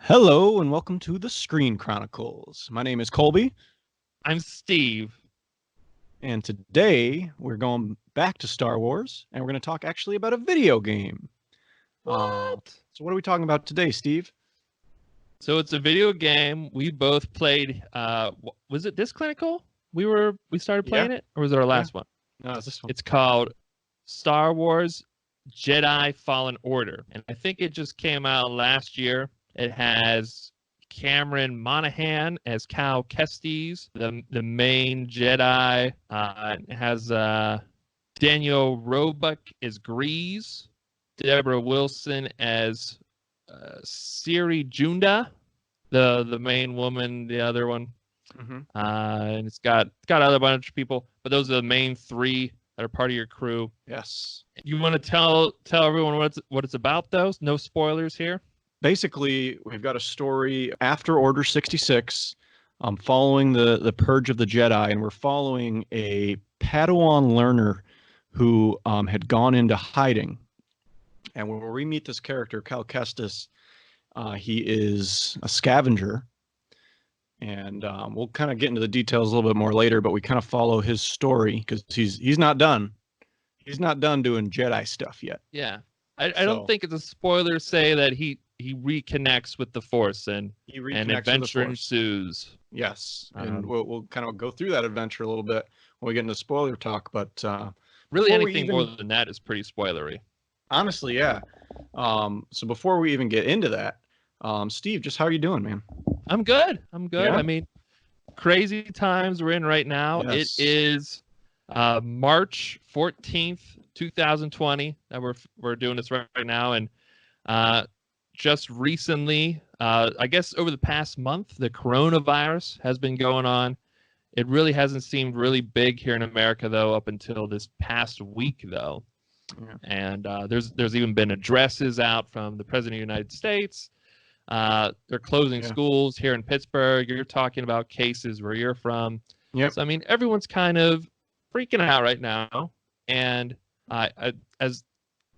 Hello and welcome to the Screen Chronicles. My name is Colby, I'm Steve. and today we're going back to Star Wars, and we're going to talk actually about a video game. What? So what are we talking about today, Steve? So it's a video game we both played. Was it this clinical? We started playing it, or was it our last one? No, it's this one. It's called Star Wars Jedi Fallen Order, and I think it just came out last year. It has Cameron Monaghan as Cal Kestis, the main Jedi. It has Daniel Roebuck as Grease, Deborah Wilson as Siri Junda, the main woman, the other one. And it's got other bunch of people, but those are the main three that are part of your crew. Yes. You want to tell everyone what it's about, though? No spoilers here. Basically, we've got a story after Order 66, following the purge of the Jedi, and we're following a Padawan learner who had gone into hiding. And where we meet this character, Cal Kestis, he is a scavenger. And we'll kind of get into the details a little bit more later, but we kind of follow his story because he's not done. He's not done doing Jedi stuff yet. Yeah. I don't think it's a spoiler to say that he reconnects with the Force and adventure ensues. Yes. And we'll kind of go through that adventure a little bit when we get into spoiler talk. But really anything more than that is pretty spoilery. Honestly, yeah. So before we even get into that, Steve, just how are you doing, man? I'm good. Yeah? I mean, crazy times we're in right now. Yes. It is March 14th, 2020 that we're doing this right now. And just recently, I guess over the past month, the coronavirus has been going on. It really hasn't seemed really big here in America, though, up until this past week, though. Yeah. And there's even been addresses out from the President of the United States. They're closing schools here in Pittsburgh. You're talking about cases where you're from. Yep. So, I mean, everyone's kind of freaking out right now. And as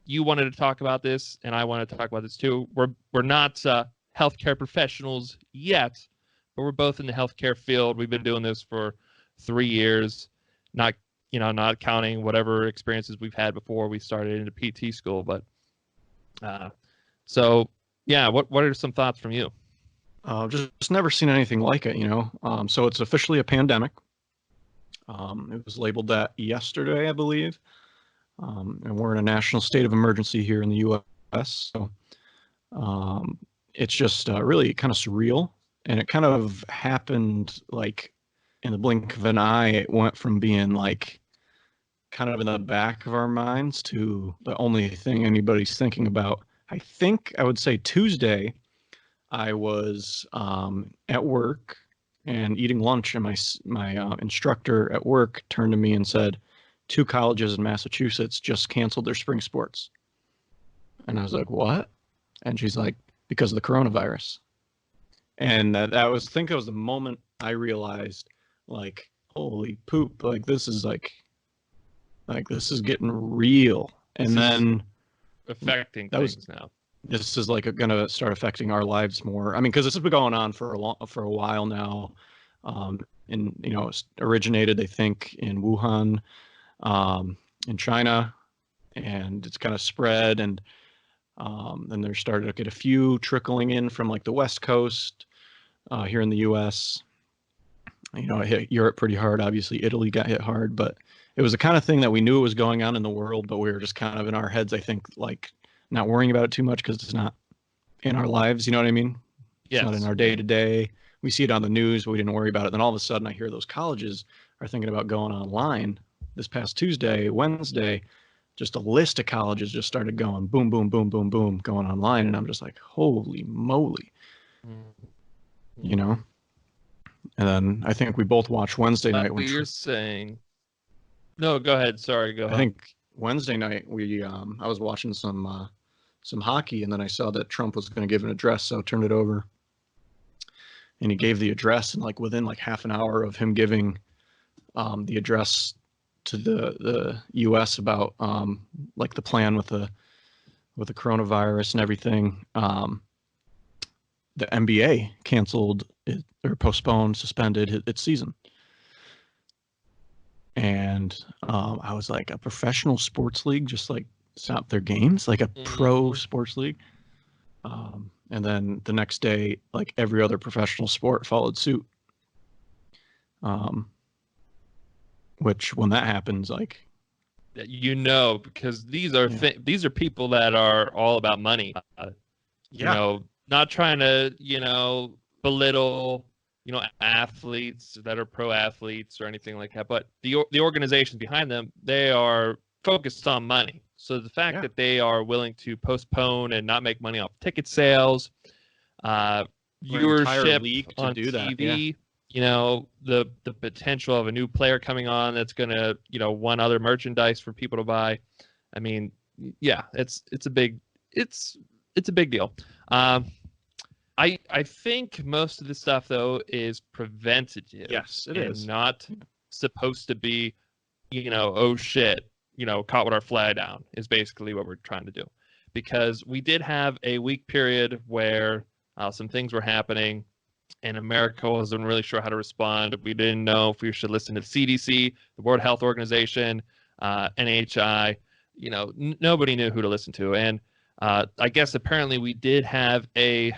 you wanted to talk about this, and I wanted to talk about this too, we're not healthcare professionals yet, but we're both in the healthcare field. We've been doing this for 3 years, not counting whatever experiences we've had before we started into PT school. But so yeah, what are some thoughts from you? Just never seen anything like it, So it's officially a pandemic. It was labeled that yesterday, I believe. And we're in a national state of emergency here in the U.S. So it's just really kind of surreal. And it kind of happened like in the blink of an eye. It went from being like kind of in the back of our minds to the only thing anybody's thinking about. I think I would say Tuesday, I was at work and eating lunch, and my instructor at work turned to me and said, 2 colleges in Massachusetts just canceled their spring sports. And I was like, what? And she's like, because of the coronavirus. And I think that was the moment I realized, like, holy poop, like this is this is getting real. And then affecting things now. This is like going to start affecting our lives more. I mean, because this has been going on for a while now. And it originated, I think, in Wuhan, in China, and it's kind of spread, and then there started to get a few trickling in from like the West Coast here in the U.S. It hit Europe pretty hard. Obviously, Italy got hit hard, but it was the kind of thing that we knew was going on in the world, but we were just kind of in our heads, I think, like not worrying about it too much because it's not in our lives. You know what I mean? Yes. It's not in our day to day. We see it on the news, but we didn't worry about it. Then all of a sudden, I hear those colleges are thinking about going online. This past Wednesday, just a list of colleges just started going boom, boom, boom, boom, boom, going online. And I'm just like, holy moly, And then I think we both watched Wednesday night. What you're saying. No, go ahead. Sorry, go ahead. I think Wednesday night I was watching some hockey, and then I saw that Trump was going to give an address, so I turned it over. And he gave the address, and like within like half an hour of him giving the address to the U.S. about like the plan with the coronavirus and everything, the NBA canceled or postponed, suspended its season. And I was like, a professional sports league just like stopped their games, like a pro sports league. And then the next day, like every other professional sport followed suit. Which when that happens, like, because these are these are people that are all about money. You know, not trying to, belittle, athletes that are pro athletes or anything like that, but the organizations behind them, they are focused on money. So the fact that they are willing to postpone and not make money off ticket sales, viewership league to on do TV, the potential of a new player coming on that's going to, want other merchandise for people to buy. I mean, it's a big deal. I think most of the stuff though is preventative. Yes, it is not supposed to be, oh shit, caught with our flag down is basically what we're trying to do, because we did have a week period where some things were happening and America wasn't really sure how to respond. We didn't know if we should listen to the CDC, the World Health Organization, NHI. Nobody knew who to listen to. And I guess apparently we did have a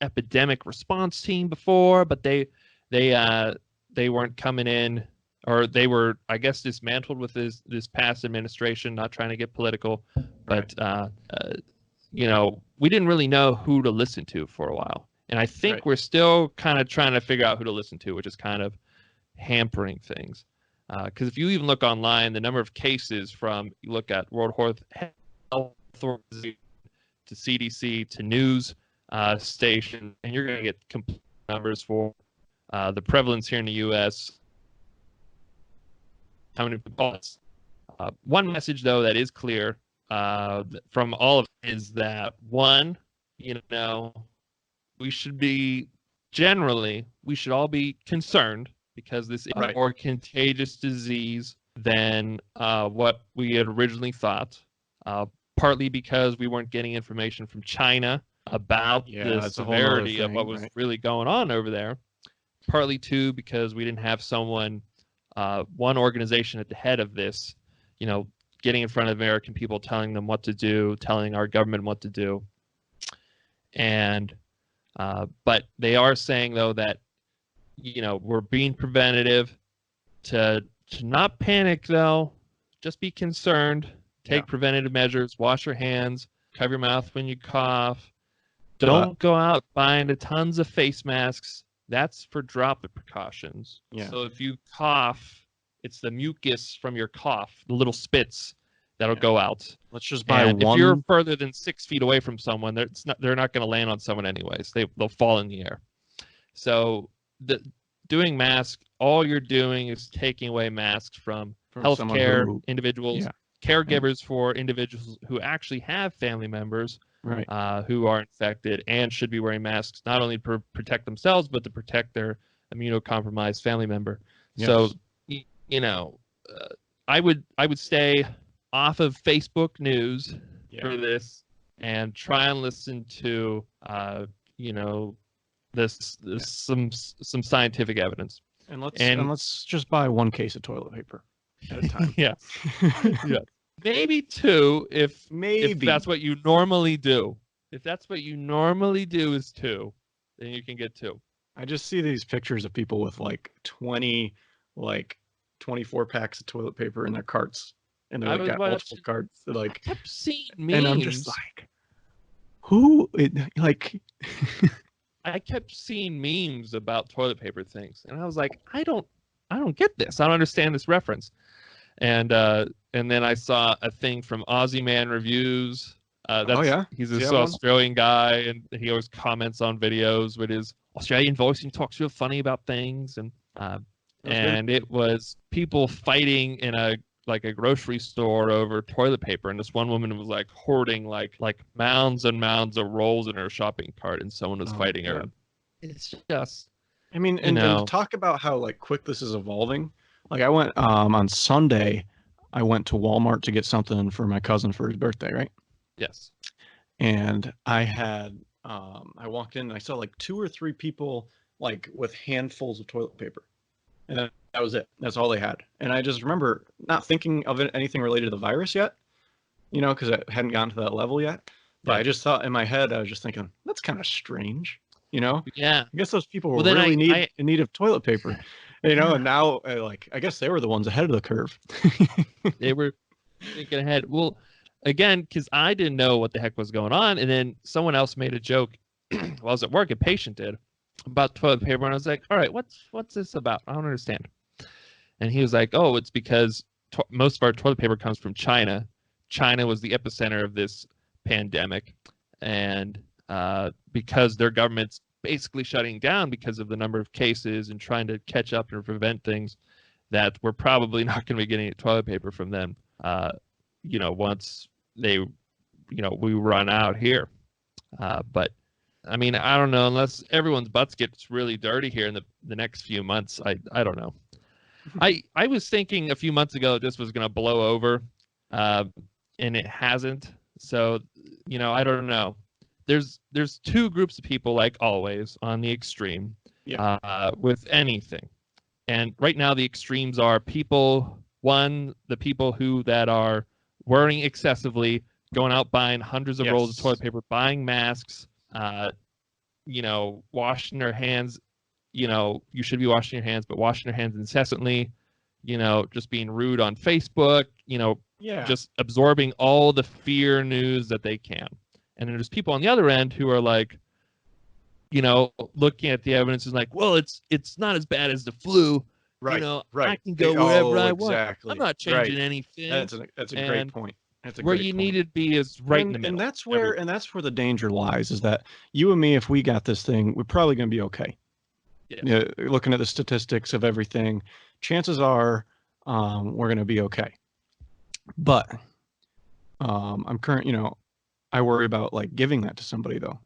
epidemic response team before, but they weren't coming in, or they were, I guess, dismantled with this past administration. Not trying to get political, but we didn't really know who to listen to for a while. And I think we're still kind of trying to figure out who to listen to, which is kind of hampering things. Because if you even look online, the number of cases you look at World Health Organization to CDC to news station, and you're going to get complete numbers for the prevalence here in the U.S. How many people? One message, though, that is clear from all of it is that, one, we should all be concerned, because this is a more contagious disease than what we had originally thought. Partly because we weren't getting information from China about the severity of what was really going on over there. Partly, too, because we didn't have one organization at the head of this, getting in front of American people, telling them what to do, telling our government what to do. And but they are saying, though, that we're being preventative, to not panic, though. Just be concerned. Take preventative measures. Wash your hands. Cover your mouth when you cough. Don't go out buying tons of face masks. That's for droplet precautions. So if you cough, it's the mucus from your cough, the little spits that'll go out. Let's just buy one. If you're further than 6 feet away from someone, they're not going to land on someone anyways. They'll fall in the air. So doing masks, all you're doing is taking away masks from healthcare individuals, caregivers for individuals who actually have family members who are infected and should be wearing masks, not only to protect themselves, but to protect their immunocompromised family member. So, I would stay off of Facebook news for this, and try and listen to some scientific evidence. And let's just buy one case of toilet paper at a time. Maybe two, if that's what you normally do. If that's what you normally do is two, then you can get two. I just see these pictures of people with 24 packs of toilet paper in their carts, and they're got multiple carts. I kept seeing memes. And I'm just who? I kept seeing memes about toilet paper things, and I was like, I don't get this. I don't understand this reference. And then I saw a thing from Aussie Man Reviews. He's this Australian guy, and he always comments on videos with his Australian voice and talks real funny about things. And it was people fighting in a grocery store over toilet paper, and this one woman was hoarding like mounds and mounds of rolls in her shopping cart, and someone was fighting her. It's just, and talk about how quick this is evolving. I went on Sunday, I went to Walmart to get something for my cousin for his birthday, right? Yes. And I had I walked in and I saw like 2 or 3 people like with handfuls of toilet paper, and that was it. That's all they had. And I just remember not thinking of anything related to the virus yet, because it hadn't gotten to that level yet. But Yeah. I just thought in my head, I was just thinking, that's kind of strange. Yeah. I guess those people Well, were then really I in need of toilet paper, and now I guess they were the ones ahead of the curve. they were thinking ahead. Well, again, because I didn't know what the heck was going on, and then someone else made a joke while I was at work. A patient did about toilet paper, and I was like, "All right, what's this about? I don't understand." And he was like, "Oh, it's because most of our toilet paper comes from China. China was the epicenter of this pandemic, and because their government's basically shutting down because of the number of cases and trying to catch up and prevent things, that we're probably not going to be getting toilet paper from them. Once they, we run out here. But I mean, I don't know, unless everyone's butts gets really dirty here in the next few months. I don't know. I was thinking a few months ago this was going to blow over, and it hasn't. So, I don't know. There's 2 groups of people, like always, on the extreme, with anything. And right now the extremes are the people that are worrying excessively, going out buying hundreds of rolls of toilet paper, buying masks, washing their hands. You should be washing your hands, but washing your hands incessantly, just being rude on Facebook, just absorbing all the fear news that they can. And then there's people on the other end who are like, looking at the evidence is like, well, it's not as bad as the flu. Right. I can go wherever I want. Exactly. I'm not changing anything. That's a great point. That's a where great you point. need to be is right in the middle. And that's where the danger lies, is that you and me, if we got this thing, we're probably going to be okay. Yeah. Looking at the statistics of everything, chances are we're going to be okay. But I worry about like giving that to somebody though,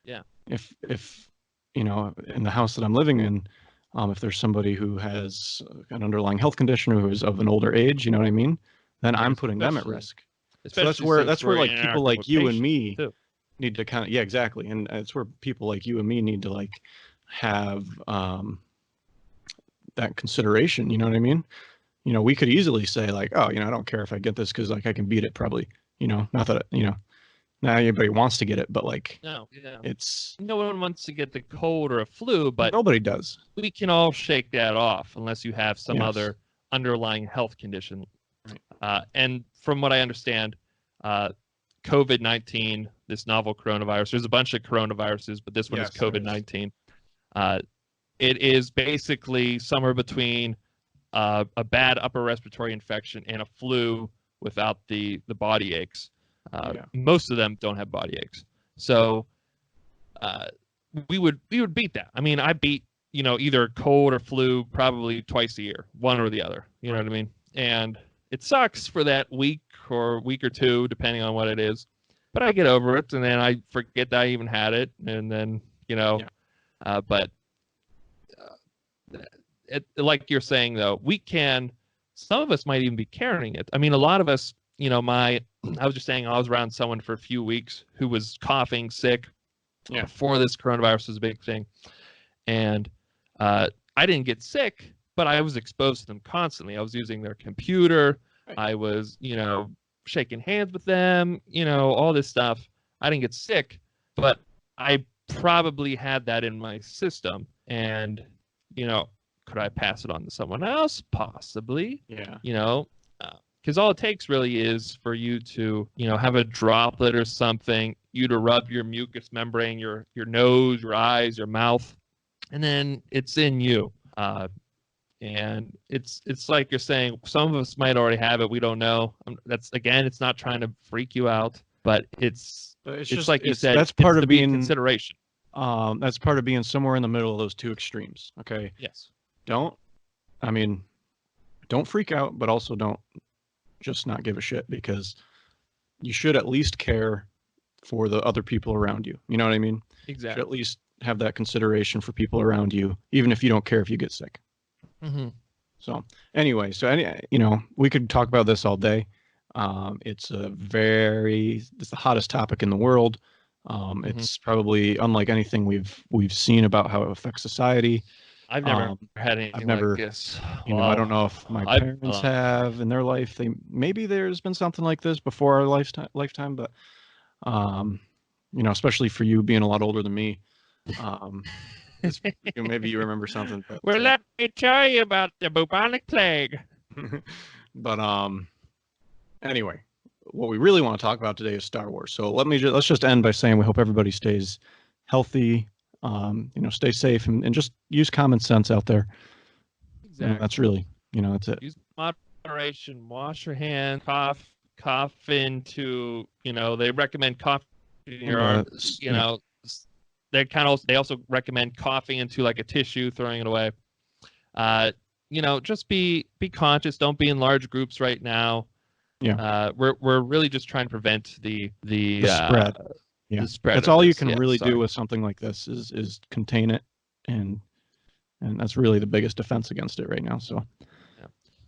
Yeah. If in the house that I'm living in, if there's somebody who has an underlying health condition or who is of an older age, you know what I mean, then I'm putting them at risk. So that's where like people like you and me need to kind of, exactly. And it's where people like you and me need to like have that consideration, you know what I mean? We could easily say like, oh, I don't care if I get this because like I can beat it probably, not that, not anybody wants to get it, but like, it's, no one wants to get the cold or a flu, but nobody does. We can all shake that off unless you have some other underlying health condition. Right. And from what I understand, COVID-19, this novel coronavirus, there's a bunch of coronaviruses, but this one is COVID-19. It is basically somewhere between a bad upper respiratory infection and a flu without the body aches. Most of them don't have body aches. So we would beat that. I mean, I beat, either cold or flu probably twice a year, one or the other. You know what I mean? And it sucks for that week or two, depending on what it is. But I get over it, and then I forget that I even had it, and then, but like you're saying, though, some of us might even be carrying it. I mean, a lot of us, I was just saying, I was around someone for a few weeks who was coughing, sick, before this coronavirus was a big thing. And I didn't get sick, but I was exposed to them constantly. I was using their computer. I was, shaking hands with them, all this stuff. I didn't get sick, but I probably had that in my system. And, could I pass it on to someone else? Possibly. Yeah. Because all it takes really is for you to, have a droplet or something, you to rub your mucous membrane, your nose, your eyes, your mouth, and then it's in you. And it's like you're saying, some of us might already have it. We don't know. It's not trying to freak you out, but it's just like you said. That's part of being consideration. That's part of being somewhere in the middle of those 2 extremes. Okay. Yes. Don't freak out, but also don't just not give a shit, because you should at least care for the other people around you. You know what I mean? Exactly. You should at least have that consideration for people around you, even if you don't care if you get sick. Mm-hmm. So anyway, we could talk about this all day. It's the hottest topic in the world. It's probably unlike anything we've seen about how it affects society. I've never had I've anything never, like this. I don't know if my parents have in their life. Maybe there's been something like this before our lifetime, but especially for you being a lot older than me, maybe you remember something. But well, let me tell you about the bubonic plague. But anyway, what we really want to talk about today is Star Wars. So let's just end by saying we hope everybody stays healthy, stay safe, and just use common sense out there. Exactly. That's really, that's it. Use moderation. Wash your hands. Cough into. They recommend coughing in your arms. They also recommend coughing into like a tissue, throwing it away. Just be conscious. Don't be in large groups right now. Yeah. We're really just trying to prevent the spread. Yeah. The spread. That's all you can really do with something like this is contain it, and that's really the biggest defense against it right now. So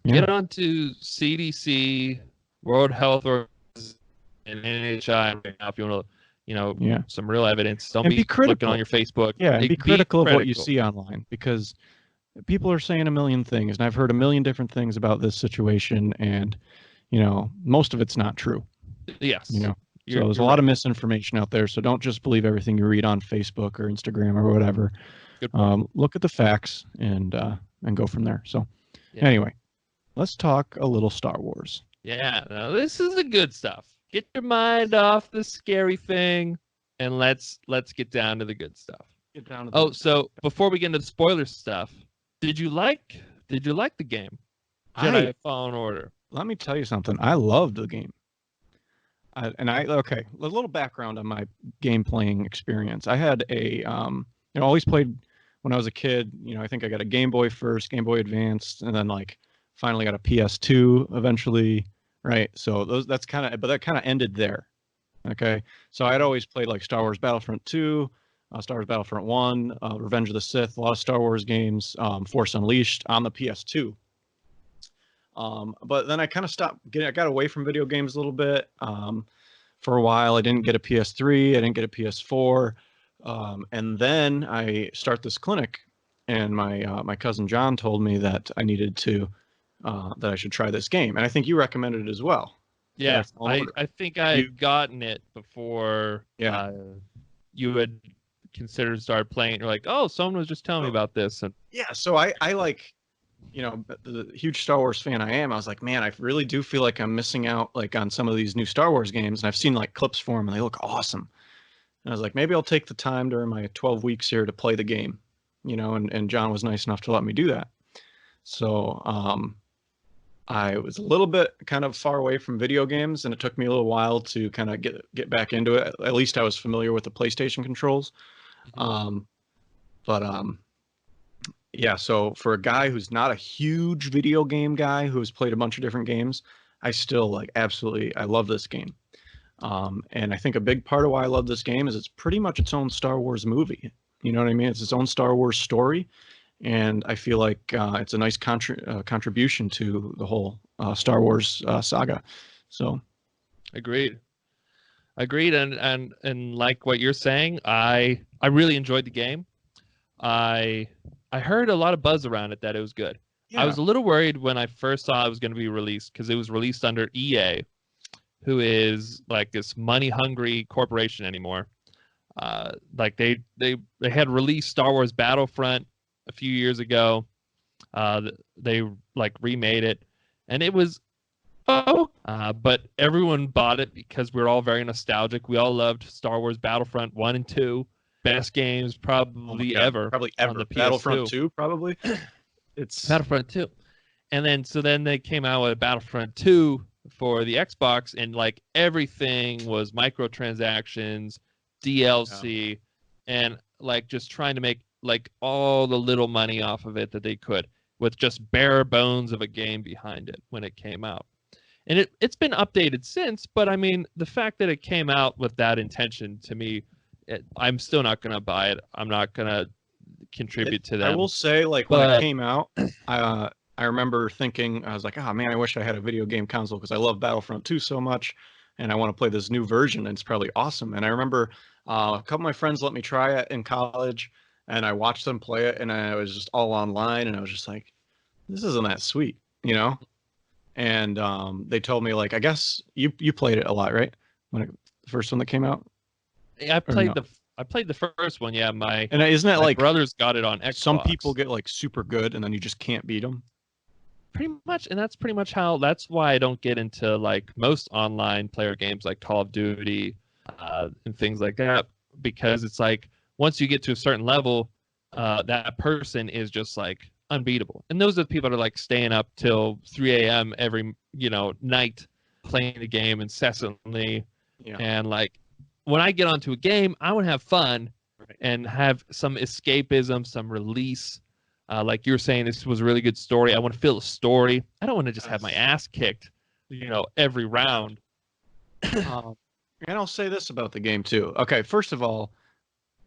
get on to CDC, World Health Organization, and NHI right now if you want to some real evidence. Don't be looking on your Facebook. Yeah, and be critical of what you see online, because people are saying a million things, and I've heard a million different things about this situation, and most of it's not true. Yes. So there's a lot of misinformation out there. So don't just believe everything you read on Facebook or Instagram or whatever. Look at the facts and go from there. So anyway, let's talk a little Star Wars. Yeah, now this is the good stuff. Get your mind off the scary thing, and let's get down to the good stuff. So before we get into the spoiler stuff, did you like the game Jedi Fallen Order? Let me tell you something. I loved the game. A little background on my game playing experience. I had always played when I was a kid. I think I got a Game Boy first, Game Boy Advanced, and then finally got a PS2 eventually. Right. So that kind of ended there. Okay. So I'd always played Star Wars Battlefront 2, Star Wars Battlefront 1, Revenge of the Sith, a lot of Star Wars games, Force Unleashed on the PS2. But then I kind of I got away from video games a little bit. For a while, I didn't get a PS3, I didn't get a PS4, and then I start this clinic, and my cousin John told me that I needed to that I should try this game, and I think you recommended it as well. Yeah, I think I had gotten it before. You had considered start playing it. You're like, oh, someone was just telling me about this, and so I the huge Star Wars fan I am, I was like, man, I really do feel like I'm missing out on some of these new Star Wars games, and I've seen clips for them and they look awesome. And I was like, maybe I'll take the time during my 12 weeks here to play the game, and John was nice enough to let me do that. So I was a little bit kind of far away from video games, and it took me a little while to kind of get back into it. At least I was familiar with the PlayStation controls. Yeah, so for a guy who's not a huge video game guy, who's played a bunch of different games, I still absolutely, I love this game. And I think a big part of why I love this game is it's pretty much its own Star Wars movie. You know what I mean? It's its own Star Wars story. And I feel like it's a nice contribution to the whole Star Wars saga. So, agreed. And like what you're saying, I really enjoyed the game. I heard a lot of buzz around it that it was good. Yeah. I was a little worried when I first saw it was going to be released, because it was released under EA, who is this money-hungry corporation anymore. They had released Star Wars Battlefront a few years ago. They remade it, and it was but everyone bought it because we're all very nostalgic. We all loved Star Wars Battlefront 1 and 2. Best games probably ever. Probably ever. On the Battlefront 2, probably. It's Battlefront 2. And then they came out with Battlefront 2 for the Xbox, and everything was microtransactions, DLC, and just trying to make all the little money off of it that they could, with just bare bones of a game behind it when it came out. And it's been updated since, but I mean, the fact that it came out with that intention, to me, I'm still not going to buy it. I'm not going to contribute to that. I will say, when it came out, I remember thinking, I was like, oh man, I wish I had a video game console, because I love Battlefront 2 so much, and I want to play this new version, and it's probably awesome. And I remember A couple of my friends let me try it in college, and I watched them play it, and I was just all online, and I was just like, this isn't that sweet, you know? And they told me, like, I guess you played it a lot, right? The first one that came out, Yeah, or no? I played the first one. Yeah, And isn't that my like brothers got it on some Xbox. people get like super good, and then you just can't beat them? Pretty much, and that's pretty much that's why I don't get into like most online player games like Call of Duty and things like that, because it's like once you get to a certain level, that person is just like unbeatable. And those are the people that are like staying up till 3 a.m. every night playing the game incessantly. Yeah. And like when I get onto a game, I want to have fun and have some escapism, some release. Like you were saying, this was a really good story. I want to feel a story. I don't want to just have my ass kicked, every round. And I'll say this about the game too. Okay, first of all,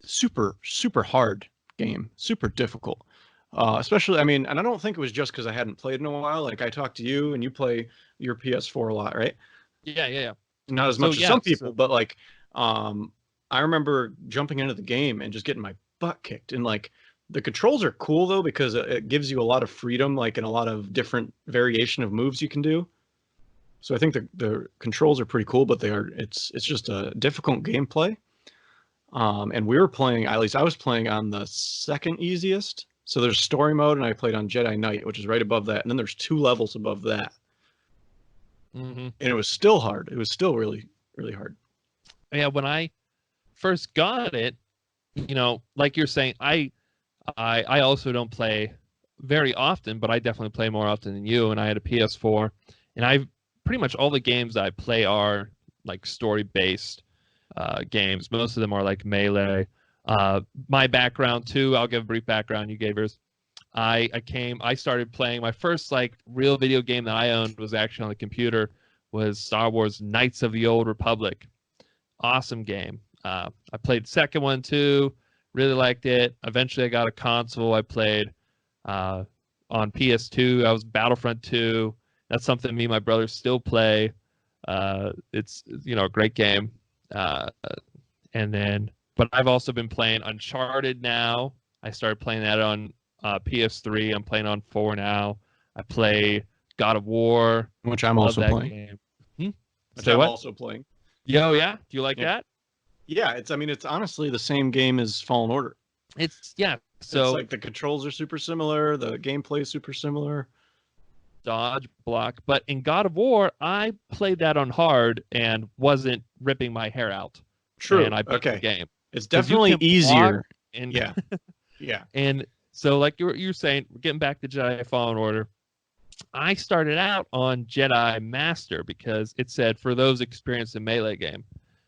super, super hard game, super difficult. Especially, I mean, and I don't think it was just because I hadn't played in a while. Like I talked to you, and you play your PS4 a lot, right? Yeah. Not as much as some people, but like, I remember jumping into the game and just getting my butt kicked, and like. The controls are cool though, because it gives you a lot of freedom, like, and a lot of different variation of moves you can do. So I think the controls are pretty cool, but it's just a difficult gameplay. And we were playing, at least I was playing on the second easiest. So there's story mode, and I played on Jedi Knight, which is right above that, and then there's 2 levels above that. Mm-hmm. And it was still hard. It was still really, really hard. Yeah, when I first got it, like you're saying, I also don't play very often, but I definitely play more often than you. And I had a PS4, and I pretty much all the games I play are like story-based games. Most of them are like Melee. My background too, I'll give a brief background. You gave yours. I started playing my first like real video game that I owned was actually on the computer, was Star Wars Knights of the Old Republic. Awesome game. I played the second one too. Really liked it. Eventually, I got a console. I played on PS2. I was Battlefront 2. That's something me and my brother still play. It's a great game. But I've also been playing Uncharted now. I started playing that on PS3. I'm playing on 4 now. I play God of War, which I'm also playing. Which I'm also playing. Yo, yeah. Do you like that? Yeah, it's honestly the same game as Fallen Order. So it's like the controls are super similar, the gameplay is super similar. Dodge, block. But in God of War, I played that on hard and wasn't ripping my hair out. True. And I beat the game. It's definitely easier. And yeah. And so like you're saying, getting back to Jedi Fallen Order, I started out on Jedi Master because it said for those experienced in Melee game.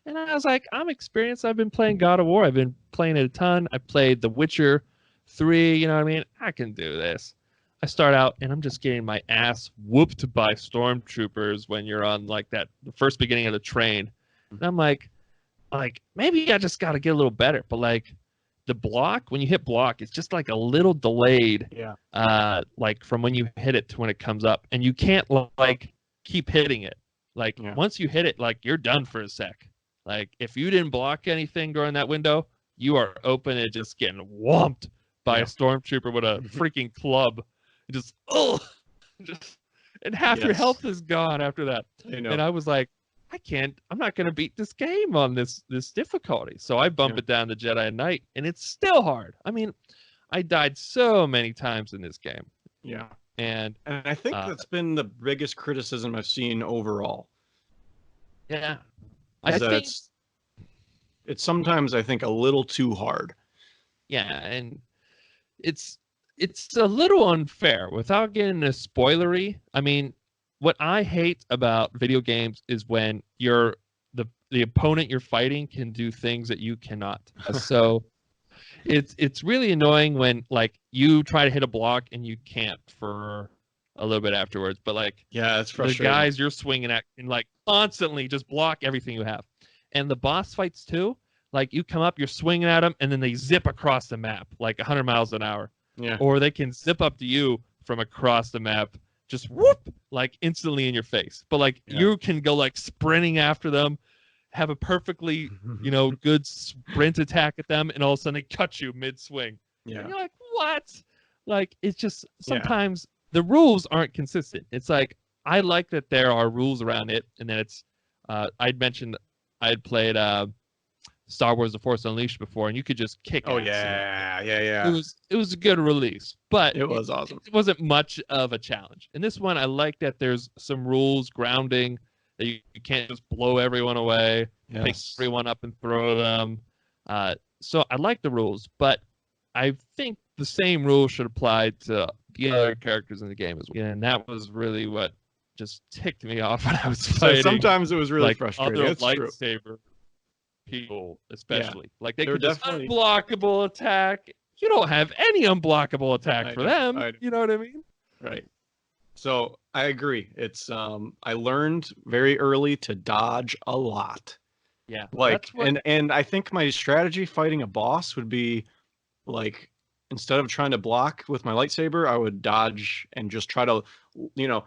And I was like, I'm experienced. I've been playing God of War. I've been playing it a ton. I played The Witcher 3. You know what I mean? I can do this. I start out, and I'm just getting my ass whooped by stormtroopers when you're on, like, the first beginning of the train. And I'm like, maybe I just got to get a little better. But, like, the block, when you hit block, it's just, like, a little delayed. Yeah. Like, from when you hit it to when it comes up. And you can't, like, keep hitting it. Like, once you hit it, like, you're done for a sec. Like, if you didn't block anything during that window, you are open and just getting whomped by a stormtrooper with a freaking club. And half your health is gone after that. And I was like, I'm not going to beat this game on this difficulty. So I bump it down to Jedi Knight, and it's still hard. I mean, I died so many times in this game. Yeah. And I think that's been the biggest criticism I've seen overall. Yeah. I think it's sometimes, I think, a little too hard. Yeah, and it's a little unfair without getting a spoilery. I mean, what I hate about video games is when the opponent you're fighting can do things that you cannot. So it's really annoying when like you try to hit a block and you can't for a little bit afterwards. But like, yeah, it's frustrating. The guys you're swinging at can like constantly just block everything you have. And the boss fights too, like you come up, you're swinging at them, and then they zip across the map like 100 miles an hour. Yeah. Or they can zip up to you from across the map, just whoop, like instantly in your face. But like you can go like sprinting after them, have a perfectly, good sprint attack at them, and all of a sudden they cut you mid-swing. Yeah. And you're like, what? Like, it's just Yeah. sometimes the rules aren't consistent. It's like, I like that there are rules around it, and then it's, I'd mentioned I'd played Star Wars: The Force Unleashed before, and you could just kick Oh ass. yeah. It was a good release, but It was awesome. It wasn't much of a challenge. In this one, I like that there's some rules grounding that you can't just blow everyone away, pick everyone up and throw them. So I like the rules, but I think the same rules should apply to the other characters in the game as well. And that was really what just ticked me off when I was fighting. Sometimes it was really like frustrating. Other it's lightsaber true. people, especially. Like they They're could just definitely unblockable attack. You don't have any unblockable attack for them. I You know what I mean? Right. So I agree. It's I learned very early to dodge a lot. Yeah. Like and I think my strategy fighting a boss would be like, instead of trying to block with my lightsaber, I would dodge and just try to,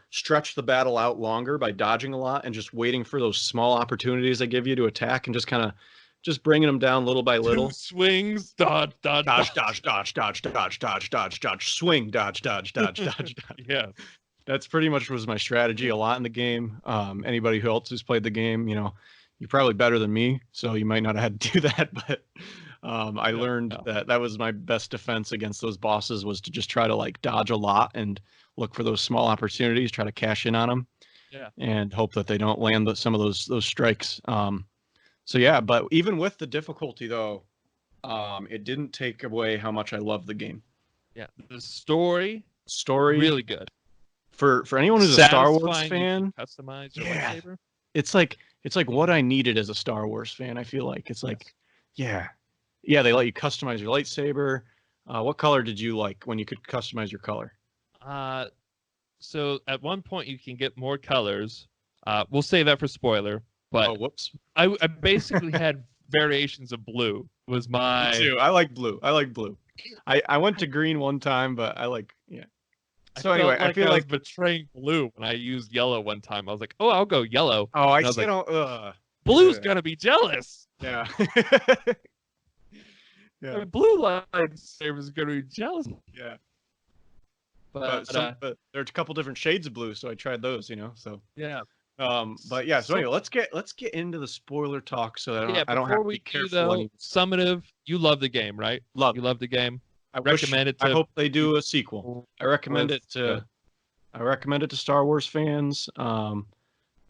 stretch the battle out longer by dodging a lot and just waiting for those small opportunities they give you to attack, and just kind of just bringing them down little by little. 2 swings, dodge, dodge, swing, dodge. Yeah. That's pretty much was my strategy a lot in the game. Anybody who else who's played the game, you're probably better than me, so you might not have had to do that, but I learned that was my best defense against those bosses, was to just try to like dodge a lot and look for those small opportunities, try to cash in on them, and hope that they don't land some of those strikes. So yeah, but even with the difficulty though, it didn't take away how much I love the game. Yeah, the story really good. For anyone who's a Star Wars fan, customize your lightsaber. It's like what I needed as a Star Wars fan. I feel like it's like, yeah, they let you customize your lightsaber. What color did you like when you could customize your color? So at one point you can get more colors. We'll save that for spoiler. But whoops. I basically had variations of blue. Was my Me too. I like blue. I went to green one time, but I like So anyway, I feel like I was betraying blue when I used yellow one time. I was like, oh, I'll go yellow. Oh, I still don't. Blue's gonna be jealous. Yeah. Yeah. I mean, blue lightsaber is gonna be jealous. Yeah. But there's a couple different shades of blue, so I tried those. So. Yeah. But yeah. So anyway, let's get into the spoiler talk, so that I don't have to be careful. Summative, you love the game, right? You love the game. I hope they do a sequel. I recommend it to Star Wars fans.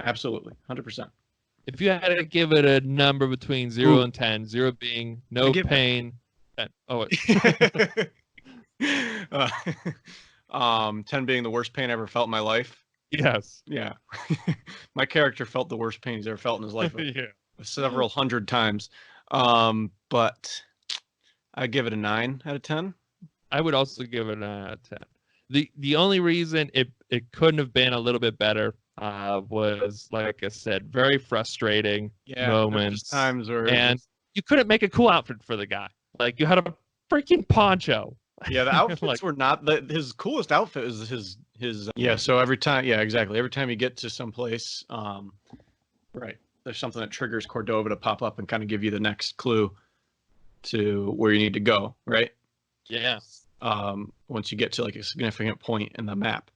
Absolutely, 100%. If you had to give it a number between 0 and 10, 0 being no pain, 10. 10 being the worst pain I ever felt in my life. Yes. Yeah. My character felt the worst pain he's ever felt in his life. Several hundred times. But I give it a 9 out of 10. I would also give it a 9 out of 10. The only reason it couldn't have been a little bit better was, like I said, very frustrating moments. Times where you couldn't make a cool outfit for the guy. Like, you had a freaking poncho. Yeah, the outfits were not his coolest outfit is his so every time every time you get to some place, right, there's something that triggers Cordova to pop up and kind of give you the next clue to where you need to go, right? Yeah. Once you get to like a significant point in the map.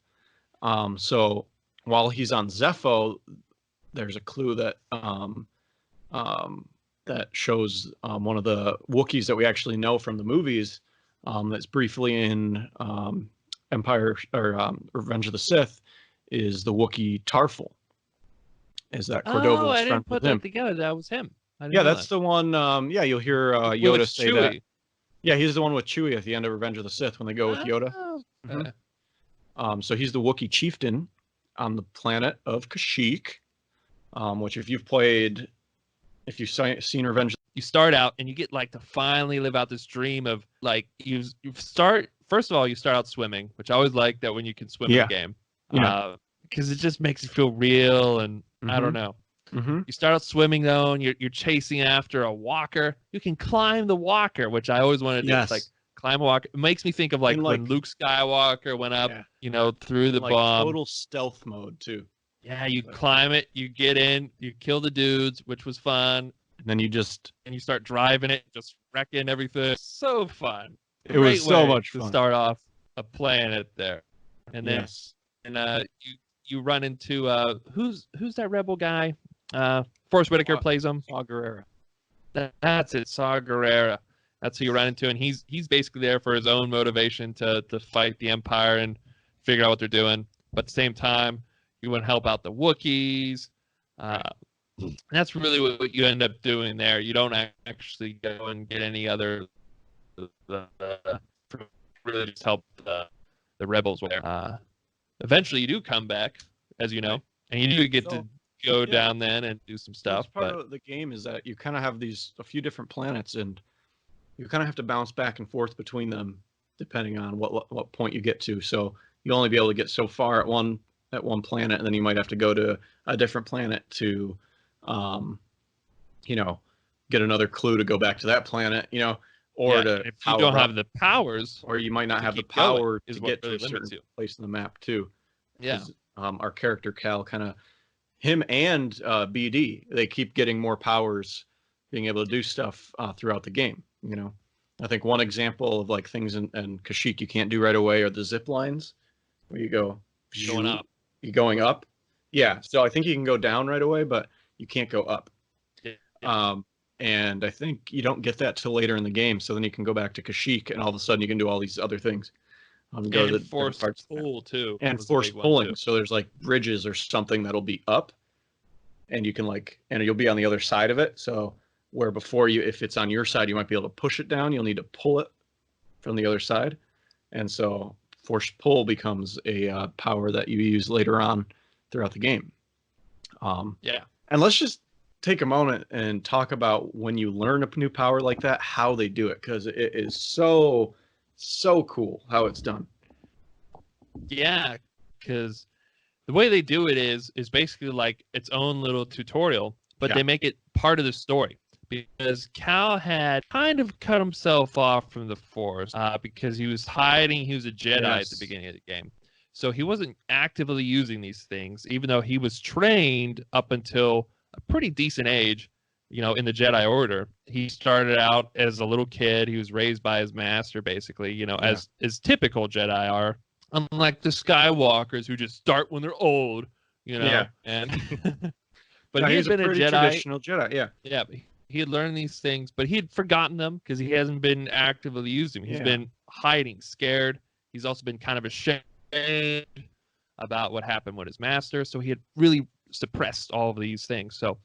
So while he's on Zepho, there's a clue that that shows one of the Wookiees that we actually know from the movies, that's briefly in Empire or Revenge of the Sith, is the Wookiee Tarful. Is that Cordova was I didn't put that together. That was him. That's the one. You'll hear Yoda say Chewie. that. Yeah, he's the one with Chewie at the end of Revenge of the Sith when they go with Yoda. So he's the Wookiee chieftain on the planet of Kashyyyk, which if you've seen Revenge, you start out and you get like to finally live out this dream of like you start. First of all, you start out swimming, which I always like that when you can swim in the game, because it just makes you feel real and I don't know. You start out swimming though, and you're chasing after a walker. You can climb the walker, which I always wanted to do. It's like climb a walker. It makes me think of like when Luke Skywalker went up, through the bomb. Total stealth mode too. Yeah, you climb it, you get in, you kill the dudes, which was fun, And then and you start driving it, just wrecking everything. So fun. it was Great so way much to fun. start off a planet there. And then Yes. you run into who's that rebel guy? Forrest Whitaker plays him. Saw Gerrera. That's it, Saw Gerrera. That's who you run into, and he's basically there for his own motivation to fight the Empire and figure out what they're doing. But at the same time, you want to help out the Wookiees. That's really what you end up doing there. You don't actually go and get any other really just help the rebels there. Eventually, you do come back, as you know, and you do get to go down then and do some stuff. Part of the game is that you kind of have a few different planets, and you kind of have to bounce back and forth between them depending on what point you get to. So you'll only be able to get so far at one planet, and then you might have to go to a different planet to, get another clue to go back to that planet, or if you don't have the powers, or you might not have the power to get to a certain place in the map too. Yeah. Our character Cal him and BD, they keep getting more powers, being able to do stuff throughout the game. I think one example of like things in Kashyyyk you can't do right away are the zip lines, where you go going up. You're going up. Yeah. So I think you can go down right away, but you can't go up. Yeah. And I think you don't get that till later in the game. So then you can go back to Kashyyyk, and all of a sudden you can do all these other things. Go to the force pull too. And force pulling. So there's like bridges or something that'll be up, and you can and you'll be on the other side of it. So where before if it's on your side, you might be able to push it down. You'll need to pull it from the other side. And so force pull becomes a power that you use later on throughout the game. And let's just take a moment and talk about when you learn a new power like that, how they do it, because it is so cool how it's done. Yeah, because the way they do it is basically like its own little tutorial, but they make it part of the story. Because Cal had kind of cut himself off from the Force because he was hiding. He was a Jedi at the beginning of the game. So he wasn't actively using these things, even though he was trained up until a pretty decent age, in the Jedi Order. He started out as a little kid. He was raised by his master, basically, as typical Jedi are. Unlike the Skywalkers who just start when they're old, And but he had been a Jedi. Traditional Jedi, Yeah, he had learned these things, but he had forgotten them because he hasn't been actively using them. He's been hiding, scared. He's also been kind of ashamed about what happened with his master. So he had really suppressed all of these things. So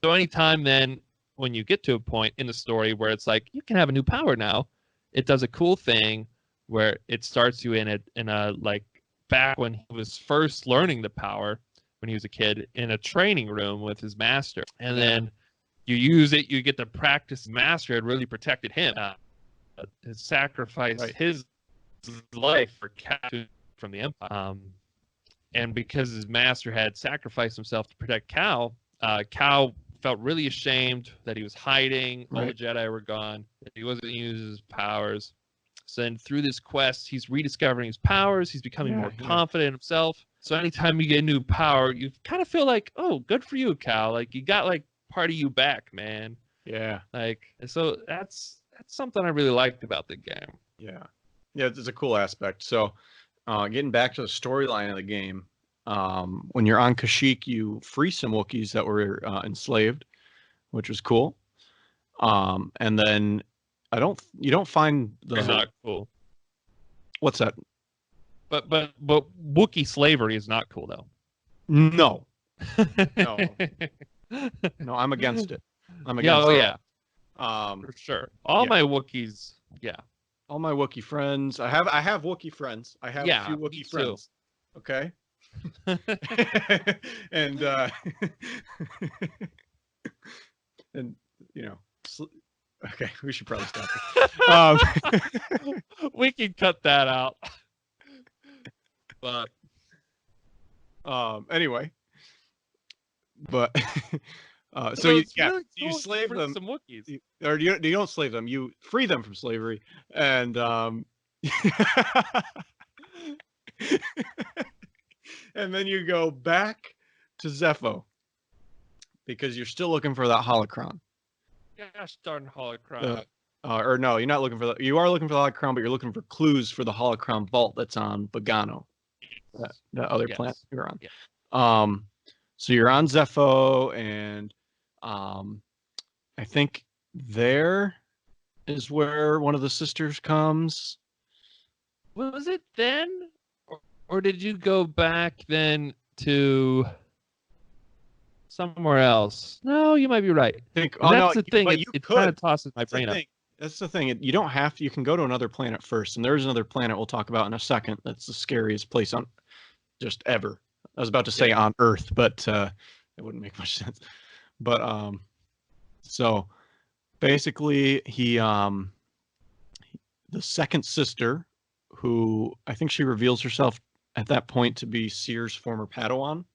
anytime then when you get to a point in the story where it's like you can have a new power now, it does a cool thing where it starts you in a like back when he was first learning the power when he was a kid in a training room with his master, and then you use it, you get to practice. Master had really protected him, sacrificed his life for capture from the Empire. And because his master had sacrificed himself to protect Cal, Cal felt really ashamed that he was hiding. All the Jedi were gone. That he wasn't using his powers. So then through this quest, he's rediscovering his powers. He's becoming more confident in himself. So anytime you get a new power, you kind of feel like, oh, good for you, Cal. Like you got like part of you back, man. Yeah. So that's something I really liked about the game. Yeah, it's a cool aspect. So getting back to the storyline of the game, when you're on Kashyyyk, you free some Wookiees that were enslaved, which was cool. And then you don't find It's not cool. What's that? But Wookiee slavery is not cool though. No. No, I'm against it. I'm against it. For sure. All my Wookiees, all my Wookiee friends. I have Wookiee friends. I have a few Wookiee friends. Okay. And and okay, we should probably stop it. We can cut that out. But anyway, but so you really you cool slave them, some Wookiees. or you don't slave them. You free them from slavery, and and then you go back to Zepho because you're still looking for that holocron. Gosh darn holocron. Or no, you're not looking for you are looking for the holocron, but you're looking for clues for the holocron vault that's on Bogano, that other planet you're on. Yeah. So you're on Zepho, and I think there is where one of the sisters comes. Was it then, or did you go back then to somewhere else? No, you might be right. That's the thing. It kind of tosses my brain up. That's the thing. You don't have to. You can go to another planet first, and there's another planet we'll talk about in a second. That's the scariest place on just ever. I was about to say on Earth, but it wouldn't make much sense. But so basically, the second sister, who I think she reveals herself at that point to be Seer's former Padawan.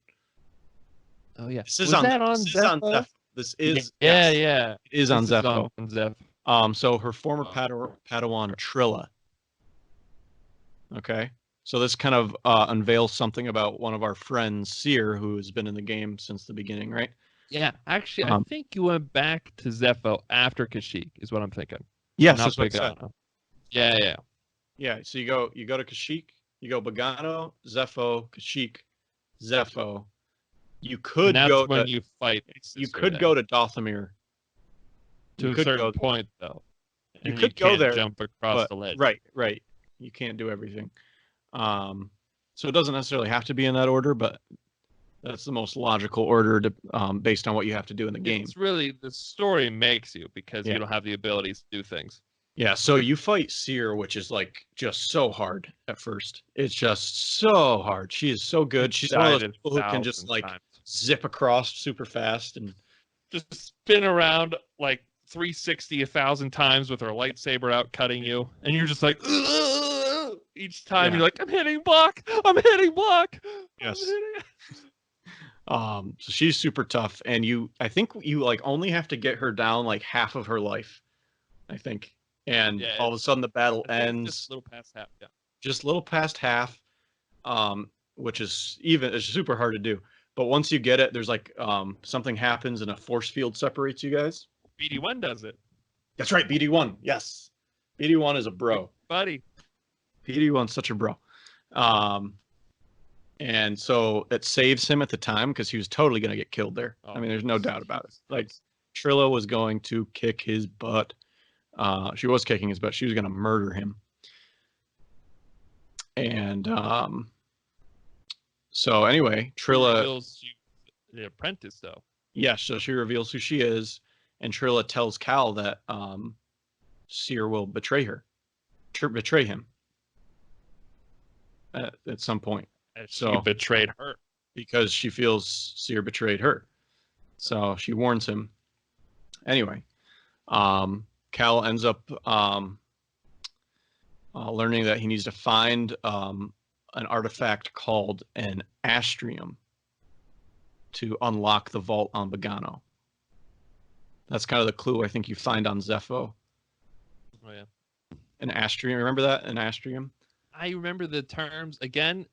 Oh yeah, This is on Zepho. This is yeah. It is on Zepho. On So her former Padawan Trilla. Okay, so this kind of unveils something about one of our friends, Seer, who has been in the game since the beginning, right? Yeah, actually, I think you went back to Zepho after Kashyyyk, is what I'm thinking. Yes, that's what I said. Yeah. So you go to Kashyyyk, you go Bogano, Zepho, Kashyyyk, Zepho. You could go when to, you fight. You could go to Dothamir. To a certain point, though. You could go there. Jump across the ledge. Right. You can't do everything. So it doesn't necessarily have to be in that order, but that's the most logical order to, based on what you have to do in the game. It's really the story makes you because you don't have the abilities to do things. Yeah, so you fight Seer, which is like just so hard at first. It's just so hard. She is so good. She's one of those people who can just like zip across super fast and just spin around like 360 1,000 times with her lightsaber out cutting you, and you're just like each time you're like, I'm hitting block. Yes. So she's super tough, and I think you like only have to get her down like half of her life, I think, and all of a sudden the battle ends. Just a little past half, yeah. Just a little past half, which is it's super hard to do. But once you get it, there's like something happens and a force field separates you guys. BD1 does it. That's right, BD1. Yes, BD1 is a bro, buddy. BD1's such a bro. And so it saves him at the time because he was totally going to get killed there. I mean, there's no doubt about it. Like, Trilla was going to kick his butt. She was kicking his butt. She was going to murder him. And so anyway, Trilla reveals the apprentice, though. Yes, so she reveals who she is, and Trilla tells Cal that Seer will betray him at some point. She betrayed her because she feels Seer betrayed her. So she warns him. Anyway, Cal ends up learning that he needs to find an artifact called an Astrium to unlock the vault on Bogano. That's kind of the clue I think you find on Zepho. Oh yeah. An Astrium. Remember that? An Astrium? I remember the terms. Again,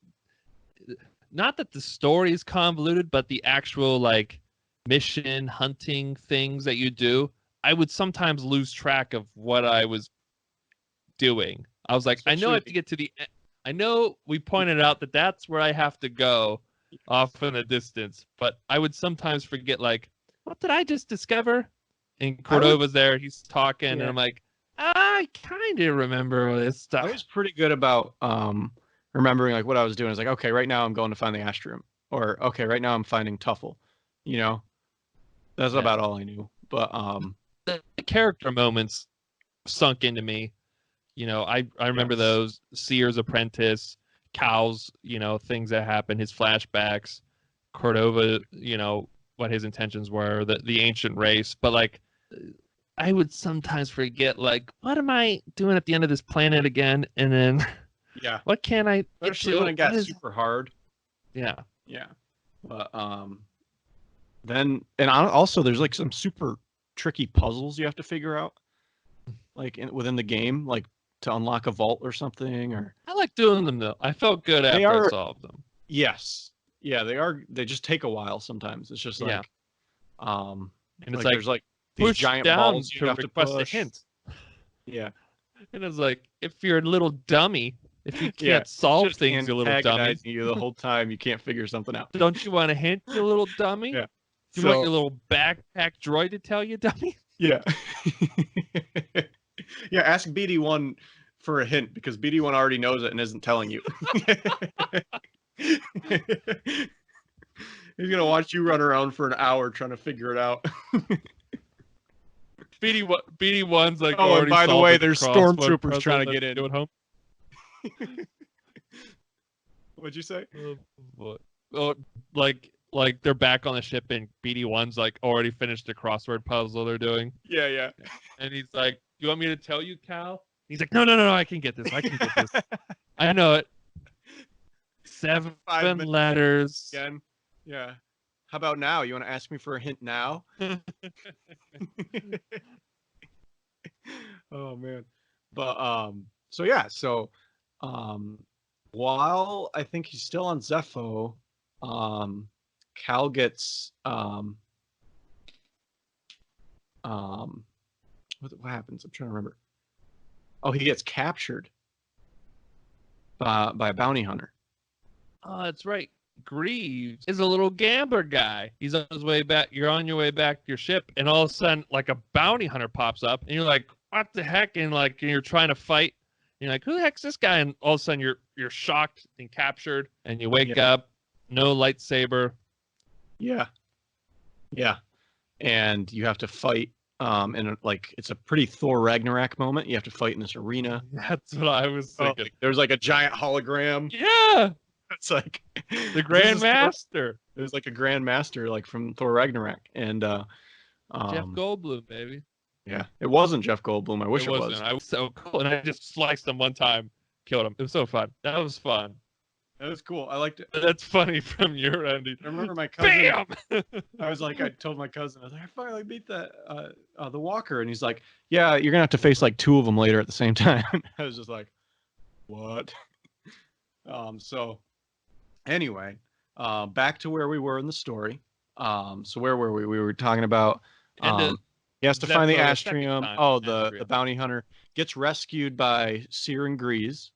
not that the story is convoluted, but the actual like mission hunting things that you do, I would sometimes lose track of what I was doing. I was like, I know I have to get to the I know we pointed out that that's where I have to go off in the distance, but I would sometimes forget, like, what did I just discover? And Cordova's there, he's talking, and I'm like, I kind of remember this stuff. I was pretty good about remembering like what I was doing. I was like, okay, right now I'm going to find the Astrium, or okay, right now I'm finding Tuffle. You know, that's about all I knew. But the character moments sunk into me. You know, I remember those. Seer's apprentice, Cal's, you know, things that happen, his flashbacks, Cordova, you know, what his intentions were, the ancient race. But like, I would sometimes forget, like, what am I doing at the end of this planet again? And then, what can I? Especially when it got super hard. Yeah. But then, and also there's like some super tricky puzzles you have to figure out, like within the game, like to unlock a vault or something. Or I like doing them though. I felt good after I solved them. Yes, Yeah, they are. They just take a while sometimes. It's just Yeah. um, And it's like like, there's like these push giant down balls you to have to request a push. hint. Yeah, And it's like, if you're a little dummy, if you yeah. can't It's solve just things, you little dummy, antagonizing you the whole time. You can't figure something out. don't you want a hint, you little dummy? Yeah. You want So your little backpack droid to tell you, dummy? yeah, yeah. Ask BD1 for a hint because BD1 already knows it and isn't telling you. He's gonna watch you run around for an hour trying to figure it out. BD1's like Oh, and already by the solved way, the there's crossword stormtroopers puzzle trying to that get we in. do at home. What'd you say? Oh, like they're back on the ship and BD1's like already finished the crossword puzzle they're doing. Yeah, yeah. And he's like, "You want me to tell you, Cal?" He's like, No, I can get this. I can get this. I know it. 7 letters. Again. Yeah. How about now? You want to ask me for a hint now? Oh man. But so yeah, so um while I think he's still on Zepho, Cal gets what happens? I'm trying to remember. Oh, he gets captured by a bounty hunter. Oh, that's right. Greaves is a little gambler guy. He's on his way back. You're on your way back to your ship, and all of a sudden, like a bounty hunter pops up, and you're like, "What the heck?" And like you're trying to fight. And you're like, "Who the heck's this guy?" And all of a sudden, you're shocked and captured, and you wake up, no lightsaber. Yeah, yeah, and you have to fight. And like it's a pretty Thor Ragnarok moment. You have to fight in this arena. That's what I was thinking. There's like a giant hologram. Yeah, it's like the Grand Master. There's like a Grand Master, like from Thor Ragnarok, and Jeff Goldblum, baby. Yeah, it wasn't Jeff Goldblum. I wish it wasn't. was. I was so cool, and I just sliced him one time, killed him. It was so fun. That was fun. That was cool. I liked it. That's funny from your end. I remember my cousin. Bam! I told my cousin, I was like, I finally beat that the Walker, and he's like, yeah, you're gonna have to face like 2 of them later at the same time. I was just like, what? So anyway, back to where we were in the story. So where were we? We were talking about he has to find the Astrium. The bounty hunter gets rescued by Seer and Grease.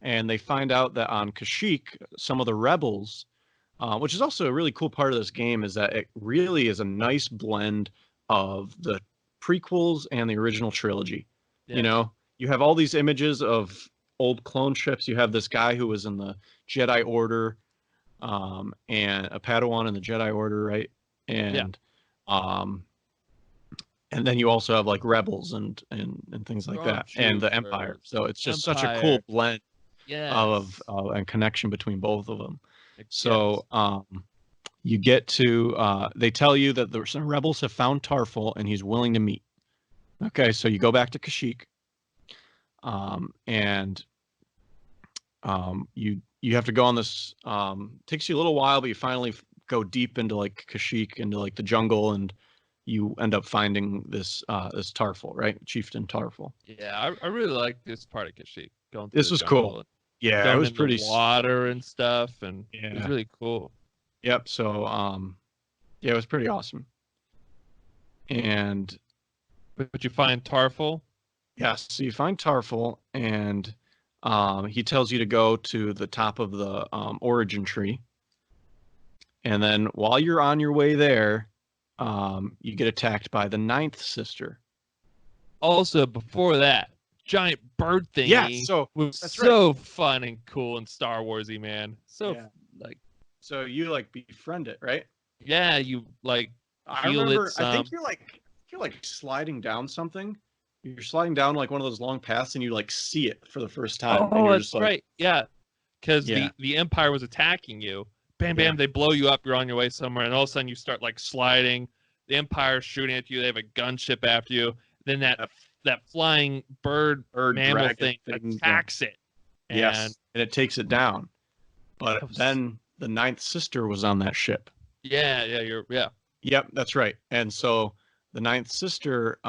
And they find out that on Kashyyyk, some of the rebels, which is also a really cool part of this game, is that it really is a nice blend of the prequels and the original trilogy. Yeah. You know, you have all these images of old clone ships. You have this guy who was in the Jedi Order, and a Padawan in the Jedi Order, right? And and then you also have like rebels and things like that, and the Empire. So it's just such a cool blend. Of and connection between both of them. So you get to they tell you that some rebels have found Tarful and he's willing to meet. Okay, so you go back to Kashyyyk, and you have to go on this. Takes you a little while, but you finally go deep into like Kashyyyk, into like the jungle, and you end up finding this this Tarful, right? Chieftain Tarful. Yeah, I really like this part of Kashyyyk. This was cool. Yeah, it was pretty water and stuff, and it was really cool. Yep. So, yeah, it was pretty awesome. And but you find Tarful? Yes. So you find Tarful, and he tells you to go to the top of the origin tree. And then while you're on your way there, you get attacked by the 9th sister. Also, before that, giant bird thingy. Yeah, so was so fun and cool and Star Warsy, man. So so you like befriend it, right? Yeah, you like. I remember. I think you're like sliding down something. You're sliding down like one of those long paths, and you like see it for the first time. Oh, that's right. Yeah, because the Empire was attacking you. Bam, bam, they blow you up. You're on your way somewhere, and all of a sudden you start like sliding. The Empire's shooting at you. They have a gunship after you. Then that flying bird mammal thing attacks it. And it takes it down. But then the 9th sister was on that ship. Yeah. Yep, that's right. And so the 9th sister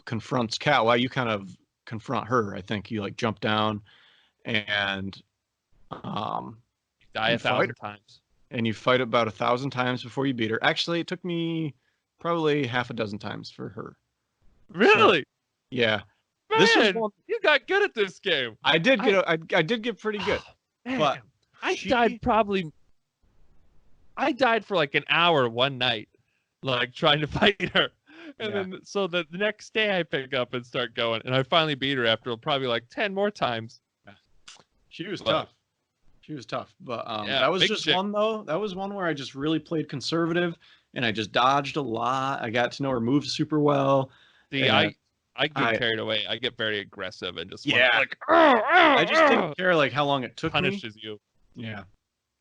confronts Cal. Well, you kind of confront her. I think you like jump down, and Die You 1,000 times. and you fight about 1,000 times before you beat her. Actually, it took me probably half a dozen times for her. Really? So, yeah. Man, This was one you got good at this game. I did get pretty good. Man, But I died for like an hour one night, like trying to fight her. And then so the next day I pick up and start going, and I finally beat her after probably like 10 more times. She was tough. She was tough. But Yeah, that was big just chick. one though. That was one where I just really played conservative and I just dodged a lot. I got to know her moves super well. See, and I get carried away. I get very aggressive and just Yeah. like I just didn't care like how long it took me. punishes you. Yeah.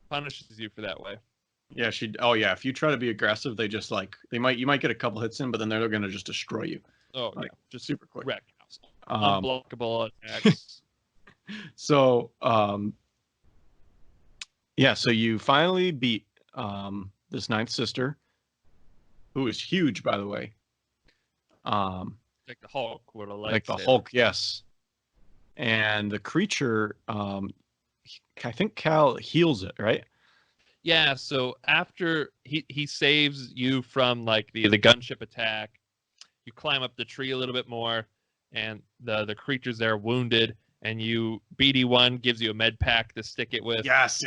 Punishes you for that way. Yeah, if you try to be aggressive, they just like you might get a couple hits in, but then they're gonna just destroy you. Oh Like, yeah, just super quick. wreck house. Um, Unblockable attacks. so yeah, so you finally beat this ninth sister, who is huge, by the way. Like the Hulk with a Like the lightsaber. Hulk, yes. And the creature, I think Cal heals it, right? Yeah, so after he saves you from like the gunship attack, you climb up the tree a little bit more, and the creature's there wounded, and BD1 gives you a med pack to stick it with. Yes.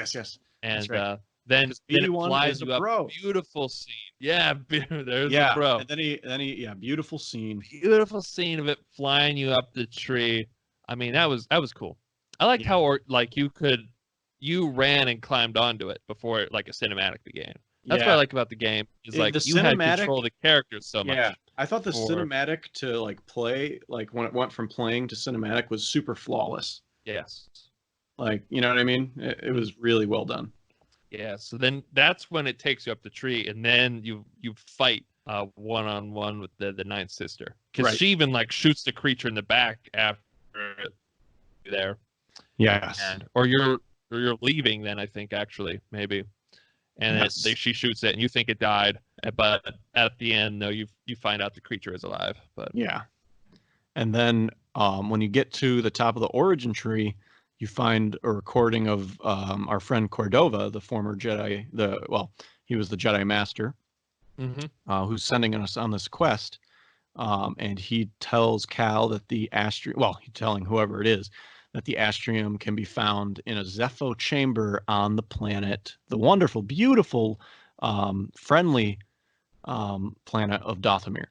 And right. then it BD1 flies is a you up. bro. Beautiful scene. Yeah, there's the bro. And then he beautiful scene. Beautiful scene of it flying you up the tree. I mean, that was cool. I like how you ran and climbed onto it before like a cinematic began. That's what I like about the game. Is like you had control of the characters so much. Yeah, I thought the cinematic to like play, like when it went from playing to cinematic, was super flawless. Yes. Like, you know what I mean? It was really well done. Yeah. So then that's when it takes you up the tree, and then you fight one-on-one with the ninth sister, because she even like shoots the creature in the back after there. Yes. Or you're leaving then, I think, actually, maybe. And she shoots it, and you think it died, but at the end, no, you find out the creature is alive. But yeah. And then when you get to the top of the origin tree, you find a recording of our friend Cordova, the former Jedi. He was the Jedi Master, who's sending us on this quest. And he tells Cal that he's telling whoever it is, that the Astrium can be found in a Zepho chamber on the the wonderful, beautiful, friendly planet of Dothamir.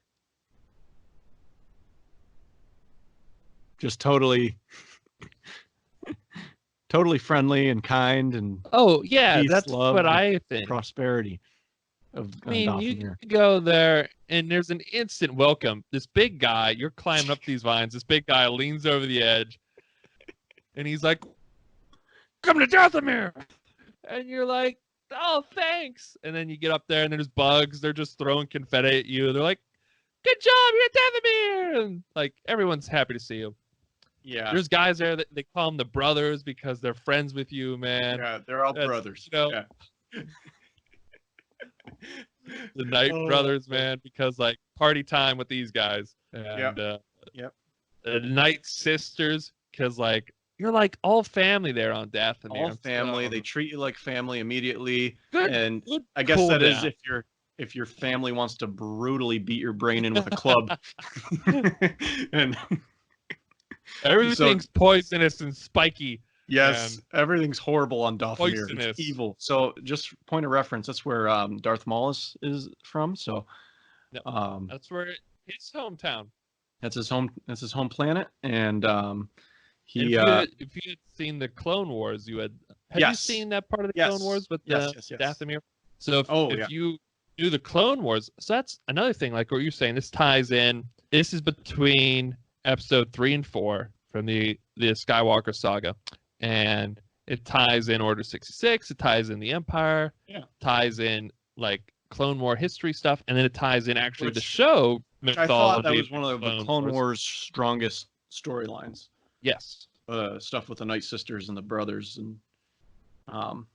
Just totally friendly and kind and peace, that's love, what I think. Prosperity of Dothamir. You go there and there's an instant welcome. This big guy, you're climbing up these vines. This big guy leans over the edge, and he's like, "Come to Dothamir," and you're like, "Oh, thanks." And then you get up there and there's bugs. They're just throwing confetti at you. They're like, "Good job, you're at Dathomir," and like everyone's happy to see you. Yeah. There's guys there that they call them the brothers because they're friends with you, man. Yeah, they're all brothers. Yeah. The Night Brothers, man, because like party time with these guys. And the Night Sisters, because like you're like all family there on Dathomir. All family. They treat you like family immediately. Good I guess that is if your family wants to brutally beat your brain in with a club. And everything's poisonous and spiky. Yes, everything's horrible on Dathomir. It's evil. So just point of reference, that's where Darth Maul is from. So that's where his hometown. That's his home planet. And if you had seen the Clone Wars, have you seen that part of the Clone Wars with Dathomir? So if you knew the Clone Wars, so that's another thing, like what you're saying, this ties in. This is between episode 3 and 4 from the Skywalker saga. And it ties in Order 66, it ties in the Empire, ties in like Clone War history stuff, and then it ties in the show mythology. I thought that was one of the Clone Wars' strongest storylines. Yes. Stuff with the Night Sisters and the brothers, and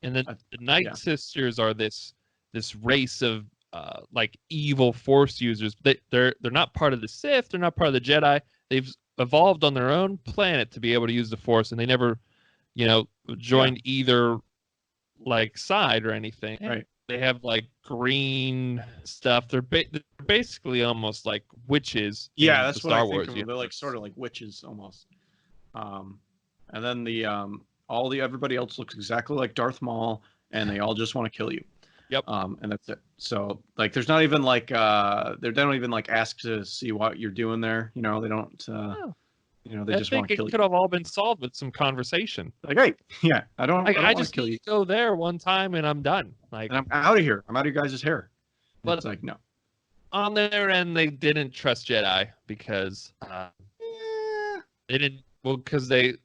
then the Night Sisters are this race of like evil Force users. They're not part of the Sith, they're not part of the Jedi. They've evolved on their own planet to be able to use the Force, and they never join either like side or anything. Right. They have like green stuff. They're basically almost like witches. Yeah, in that's the what I Star think Wars of them. They're like universe. sort of like witches almost. And then everybody else looks exactly like Darth Maul, and they all just want to kill you. Yep. And that's it. So like, there's not even like they don't even like ask to see what you're doing there. They don't. Oh, They I just want think to it kill could you. have all been solved with some conversation. Like, hey, yeah, I don't I want to just kill need you, to go there one time and I'm done. Like, and I'm out of here. I'm out of your guys' hair. But It's like, no. on their end, they didn't trust Jedi because they didn't. Well, because it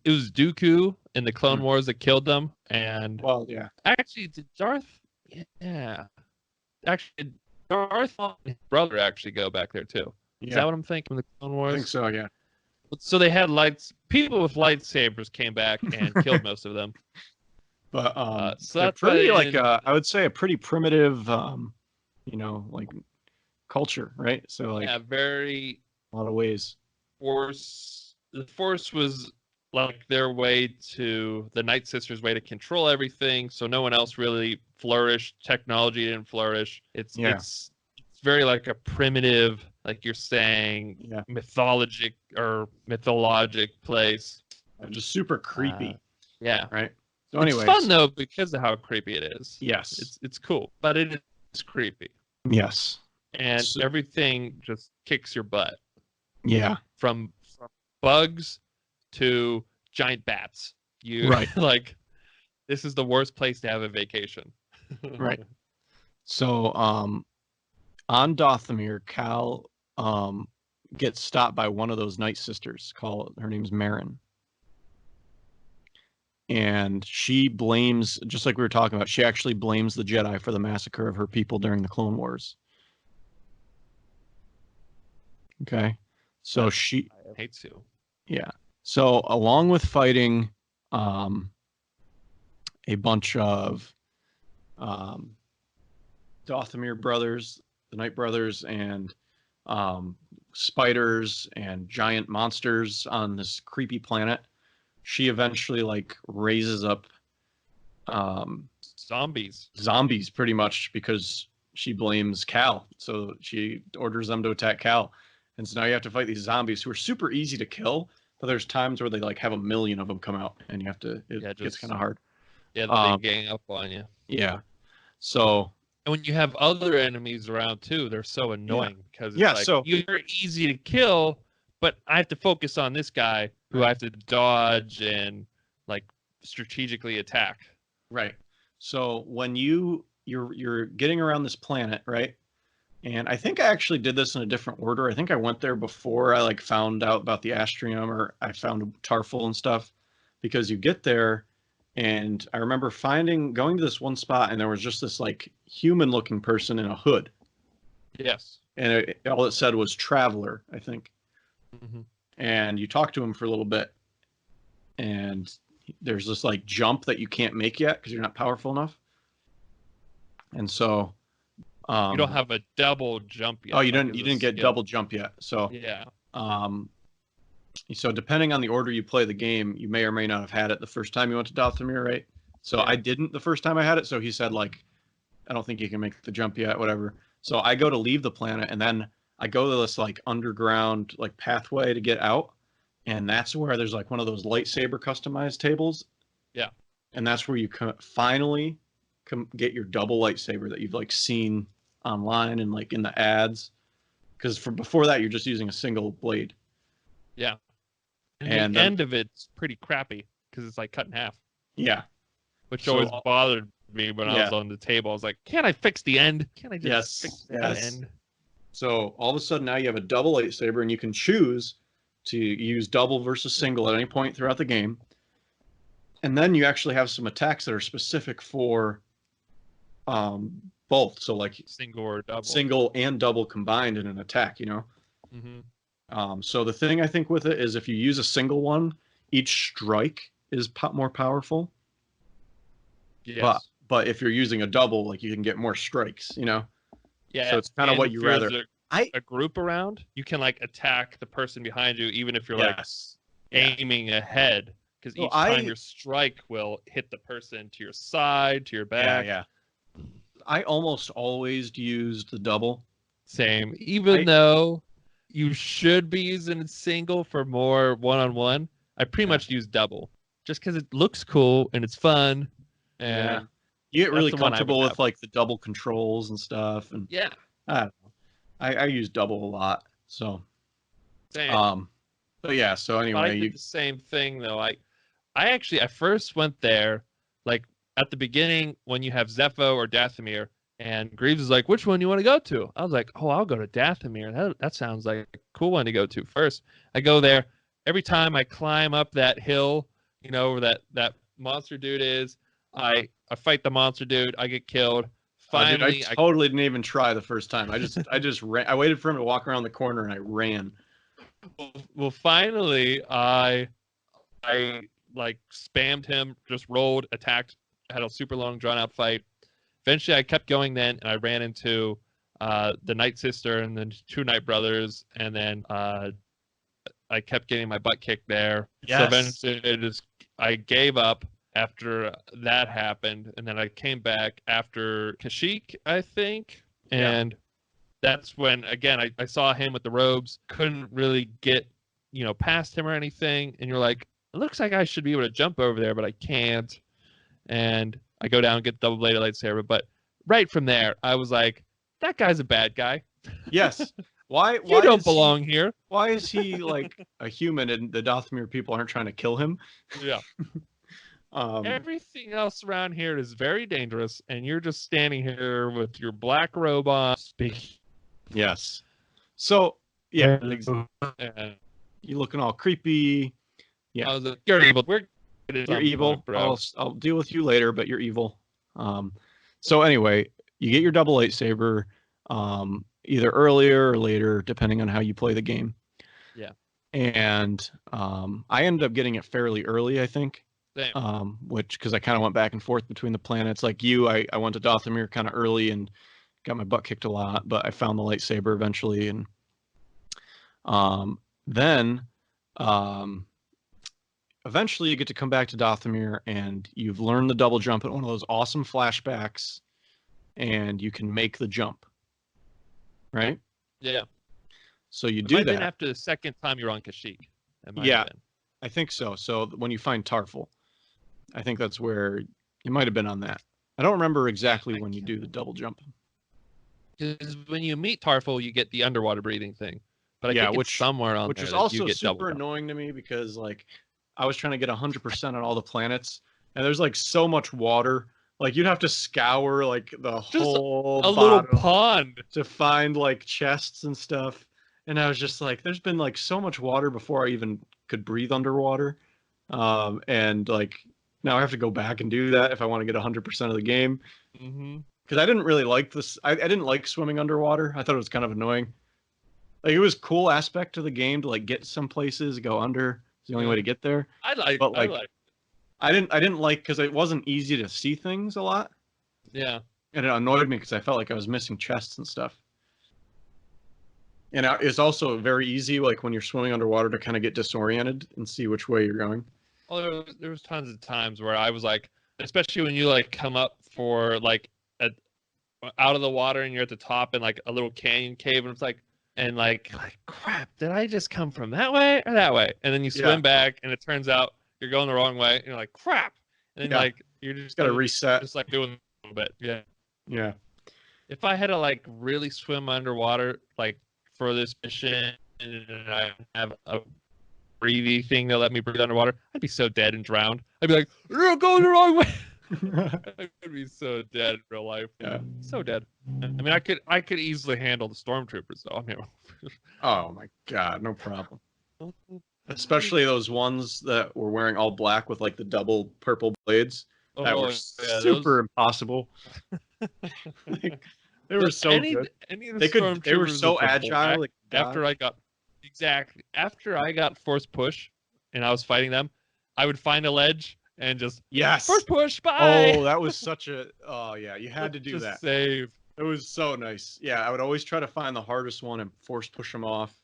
was Dooku in the Clone Wars that killed them, and well, yeah. Actually, did Darth? Yeah, actually, Darth and his brother actually go back there too. Yeah. Is that what I'm thinking? The Clone Wars. I think so. Yeah. So they had people with lightsabers came back and killed most of them. But so they're that's pretty I would say a pretty primitive, like culture, right? So like, yeah, very a lot of ways. The Force was like their way to the Night Sisters' way to control everything, so no one else really flourished. Technology didn't flourish. It's very like a primitive, like you're saying, mythologic place. Just super creepy. Yeah. Right. So anyways, it's fun though because of how creepy it is. Yes. It's cool, but it is creepy. Yes. And everything just kicks your butt. Yeah. From bugs to giant bats. Right. Like, this is the worst place to have a vacation. Right. So on Dathomir, Cal gets stopped by one of those Night Sisters. Her name's Marin. And she blames, just like we were talking about, she actually blames the Jedi for the massacre of her people during the Clone Wars. Okay. So I hate to. Yeah. So along with fighting a bunch of Dathomir brothers, the Night Brothers, and spiders and giant monsters on this creepy planet, she eventually like raises up zombies pretty much, because she blames Cal. So she orders them to attack Cal. And so now you have to fight these zombies who are super easy to kill, but there's times where they like have 1 million of them come out, and you have to. It gets kind of hard. Yeah, they gang up on you. Yeah. So. And when you have other enemies around too, they're so annoying because so you're easy to kill, but I have to focus on this guy who I have to dodge and like strategically attack. Right. So when you're getting around this planet, right? And I think I actually did this in a different order. I think I went there before I like found out about the Astrium, or I found Tarful and stuff, because you get there, and I remember going to this one spot, and there was just this like human-looking person in a hood. Yes. And all it said was Traveler, I think. Mm-hmm. And you talk to him for a little bit, and there's this like jump that you can't make yet because you're not powerful enough. And so you don't have a double jump yet. Oh, you didn't get double jump yet. So yeah. So depending on the order you play the game, you may or may not have had it the first time you went to Dathomir, right? So I didn't the first time I had it. So he said like, I don't think you can make the jump yet, whatever. So I go to leave the planet, and then I go to this like underground like pathway to get out, and that's where there's like one of those lightsaber customized tables. Yeah. And that's where you finally get your double lightsaber that you've like seen online and like in the ads, because before that you're just using a single blade. Yeah. And the end of it's pretty crappy because it's like cut in half. Yeah. Which always bothered me when I was on the table. I was like, can't I fix the end? Can't I just fix the end? So all of a sudden now you have a double lightsaber, and you can choose to use double versus single at any point throughout the game. And then you actually have some attacks that are specific for both. So like single and double combined in an attack, you know? Mm-hmm. So the thing I think with it is, if you use a single one, each strike is more powerful. Yes. But if you're using a double, like you can get more strikes, you know? Yeah. So it's kind of what you rather. A group around, you can like attack the person behind you, even if you're like aiming ahead. because Well, each time your strike will hit the person to your side, to your back. Yeah. I almost always use the double. Same. Even though you should be using single for more one-on-one, I pretty much use double just because it looks cool and it's fun. And you get really that's the one I would comfortable with have. like the double controls and stuff. And Yeah. I don't know. I use double a lot. So Same. but yeah, so But I anyway, did the same thing though. I first went there like at the beginning when you have Zepho or Dathomir, and Greaves is like, which one do you want to go to? I was like, oh, I'll go to Dathomir. That sounds like a cool one to go to first. I go there. Every time I climb up that hill, you know, where that monster dude is, I fight the monster dude. I get killed. Finally, I totally didn't even try the first time. I just ran. I waited for him to walk around the corner and I ran. Well, finally, I like spammed him, just rolled, attacked, had a super long drawn out fight. Eventually I kept going then, and I ran into the Night Sister and then 2 Night Brothers, and then I kept getting my butt kicked there. Yes. So eventually I gave up after that happened, and then I came back after Kashyyyk, I think, and that's when, again, I saw him with the robes, couldn't really get, past him or anything, and you're like, it looks like I should be able to jump over there, but I can't. And I go down and get double-bladed lightsaber. But right from there, I was like, that guy's a bad guy. Yes. Why you don't belong here. Why is he like a human and the Dathomir people aren't trying to kill him? Yeah. Everything else around here is very dangerous, and you're just standing here with your black robe on speaking. Yes. So, yeah. You're looking all creepy. Yeah. I was like, you're evil. You're evil. I'll deal with you later, but you're evil. So anyway, you get your double lightsaber either earlier or later, depending on how you play the game. Yeah. And I ended up getting it fairly early, I think. Same. Because I kind of went back and forth between the planets. Like you, I went to Dathomir kind of early and got my butt kicked a lot, but I found the lightsaber eventually. And then eventually you get to come back to Dathomir and you've learned the double jump at one of those awesome flashbacks and you can make the jump. Right? Yeah. So you do that. Been after the second time you're on Kashyyyk. Yeah, I think so. So when you find Tarful, I think that's where you might have been on that. I don't remember exactly when you do the double jump. Because when you meet Tarful, you get the underwater breathing thing. But I think it's somewhere on which there is that also you get super annoying to me because like I was trying to get 100% on all the planets, and there's like so much water. Like you'd have to scour like the whole little pond to find like chests and stuff. And I was just like, there's been like so much water before I even could breathe underwater. And like now I have to go back and do that if I want to get 100% of the game. Because I didn't really like this. I didn't like swimming underwater. I thought it was kind of annoying. Like it was a cool aspect to the game to like get some places, go under. It's the only way to get there. I didn't like because it wasn't easy to see things a lot. Yeah. And it annoyed me because I felt like I was missing chests and stuff. And it's also very easy, like when you're swimming underwater, to kind of get disoriented and see which way you're going. Well, there was tons of times where I was like, especially when you like come up for like out of the water and you're at the top in like a little canyon cave, and it's like, crap, did I just come from that way or that way? And then you swim back, and it turns out you're going the wrong way, and you're like, crap. And then like you're just gotta reset, just like doing a little bit, yeah. If I had to like really swim underwater, like for this mission, and I have a breathy thing that let me breathe underwater, I'd be so dead and drowned. I'd be like, you're going the wrong way. I'd be so dead in real life. Yeah, so dead. I mean, I could easily handle the stormtroopers though. I mean, oh my god, no problem. Especially those ones that were wearing all black with like the double purple blades. That were super impossible. They were so good. They were so agile. Like, after I got force push and I was fighting them, I would find a ledge and just force push. Bye. Oh, that was such a you had to do that. Save. It was so nice. Yeah, I would always try to find the hardest one and force push them off.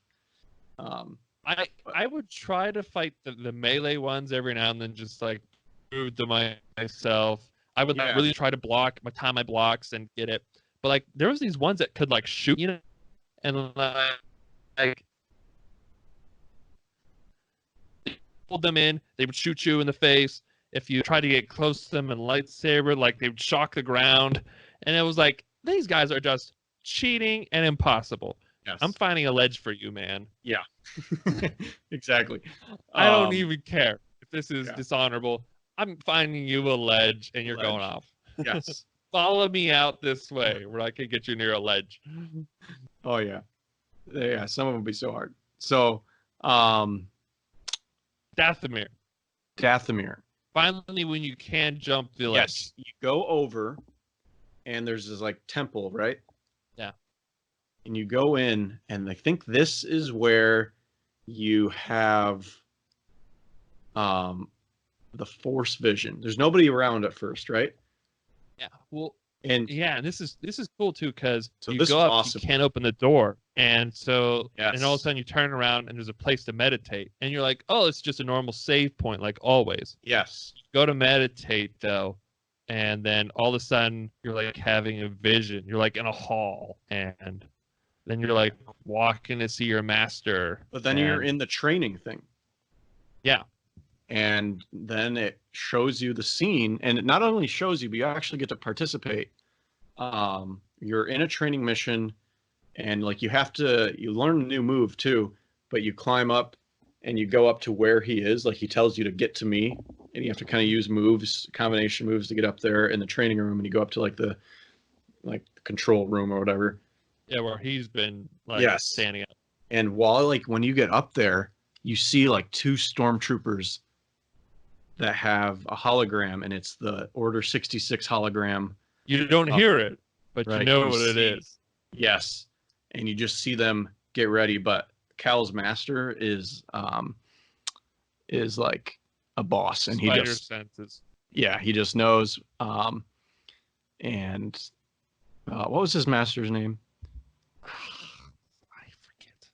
I would try to fight the melee ones every now and then, just like move to myself. I would like really try to block time my blocks and get it. But like there was these ones that could like shoot, you know, and like pulled them in, they would shoot you in the face. If you tried to get close to them and lightsaber, like they would shock the ground. And it was like, these guys are just cheating and impossible. Yes. I'm finding a ledge for you, man. Yeah. Exactly. I don't even care if this is dishonorable. I'm finding you a ledge and you're going off. Yes. Follow me out this way where I can get you near a ledge. Oh yeah. Yeah, some of them will be so hard. So Dathomir. Finally, when you can jump the ledge. Yes, you go over, and there's this like temple, right? Yeah. And you go in, and I think this is where you have the Force vision. There's nobody around at first, right? Yeah. Well, and this is cool too, because so you go up, you can't open the door, and so and all of a sudden you turn around and there's a place to meditate, and you're like, oh, it's just a normal save point like always. Yes. You go to meditate though, and then all of a sudden you're like having a vision. You're like in a hall, and then you're like walking to see your master. But then you're in the training thing. Yeah. And then it shows you the scene, and it not only shows you, but you actually get to participate. You're in a training mission, and like you learn a new move too, but you climb up and you go up to where he is. Like he tells you to get to me, and you have to kind of use combination moves to get up there in the training room, and you go up to the control room or whatever. Yeah, where he's been standing up. And while when you get up there, you see like two stormtroopers that have a hologram, and it's the Order 66 hologram. You don't hear it, but you know what it is. Yes. And you just see them get ready, but Cal's master is like a boss, and Spider senses. Yeah, he just knows. And what was his master's name? I forget.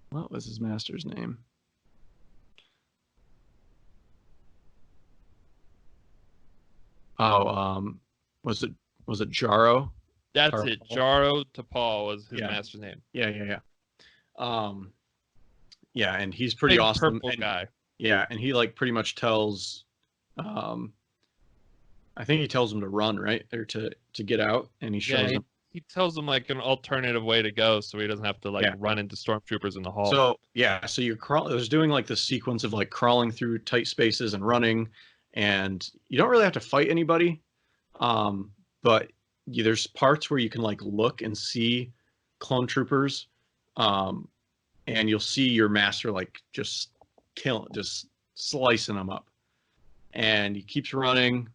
What was his master's name? Oh, was it Jaro? That's it. Jaro Tapal was his master's name. Yeah. Yeah, and he's pretty awesome. Purple guy. Yeah, and he pretty much tells, I think he tells him to run, right, or to get out, and he shows him. He tells him like an alternative way to go, so he doesn't have to run into stormtroopers in the hall. So so you're doing this sequence of crawling through tight spaces and running, and you don't really have to fight anybody, but there's parts where you can look and see clone troopers, and you'll see your master just slicing them up, and he keeps running,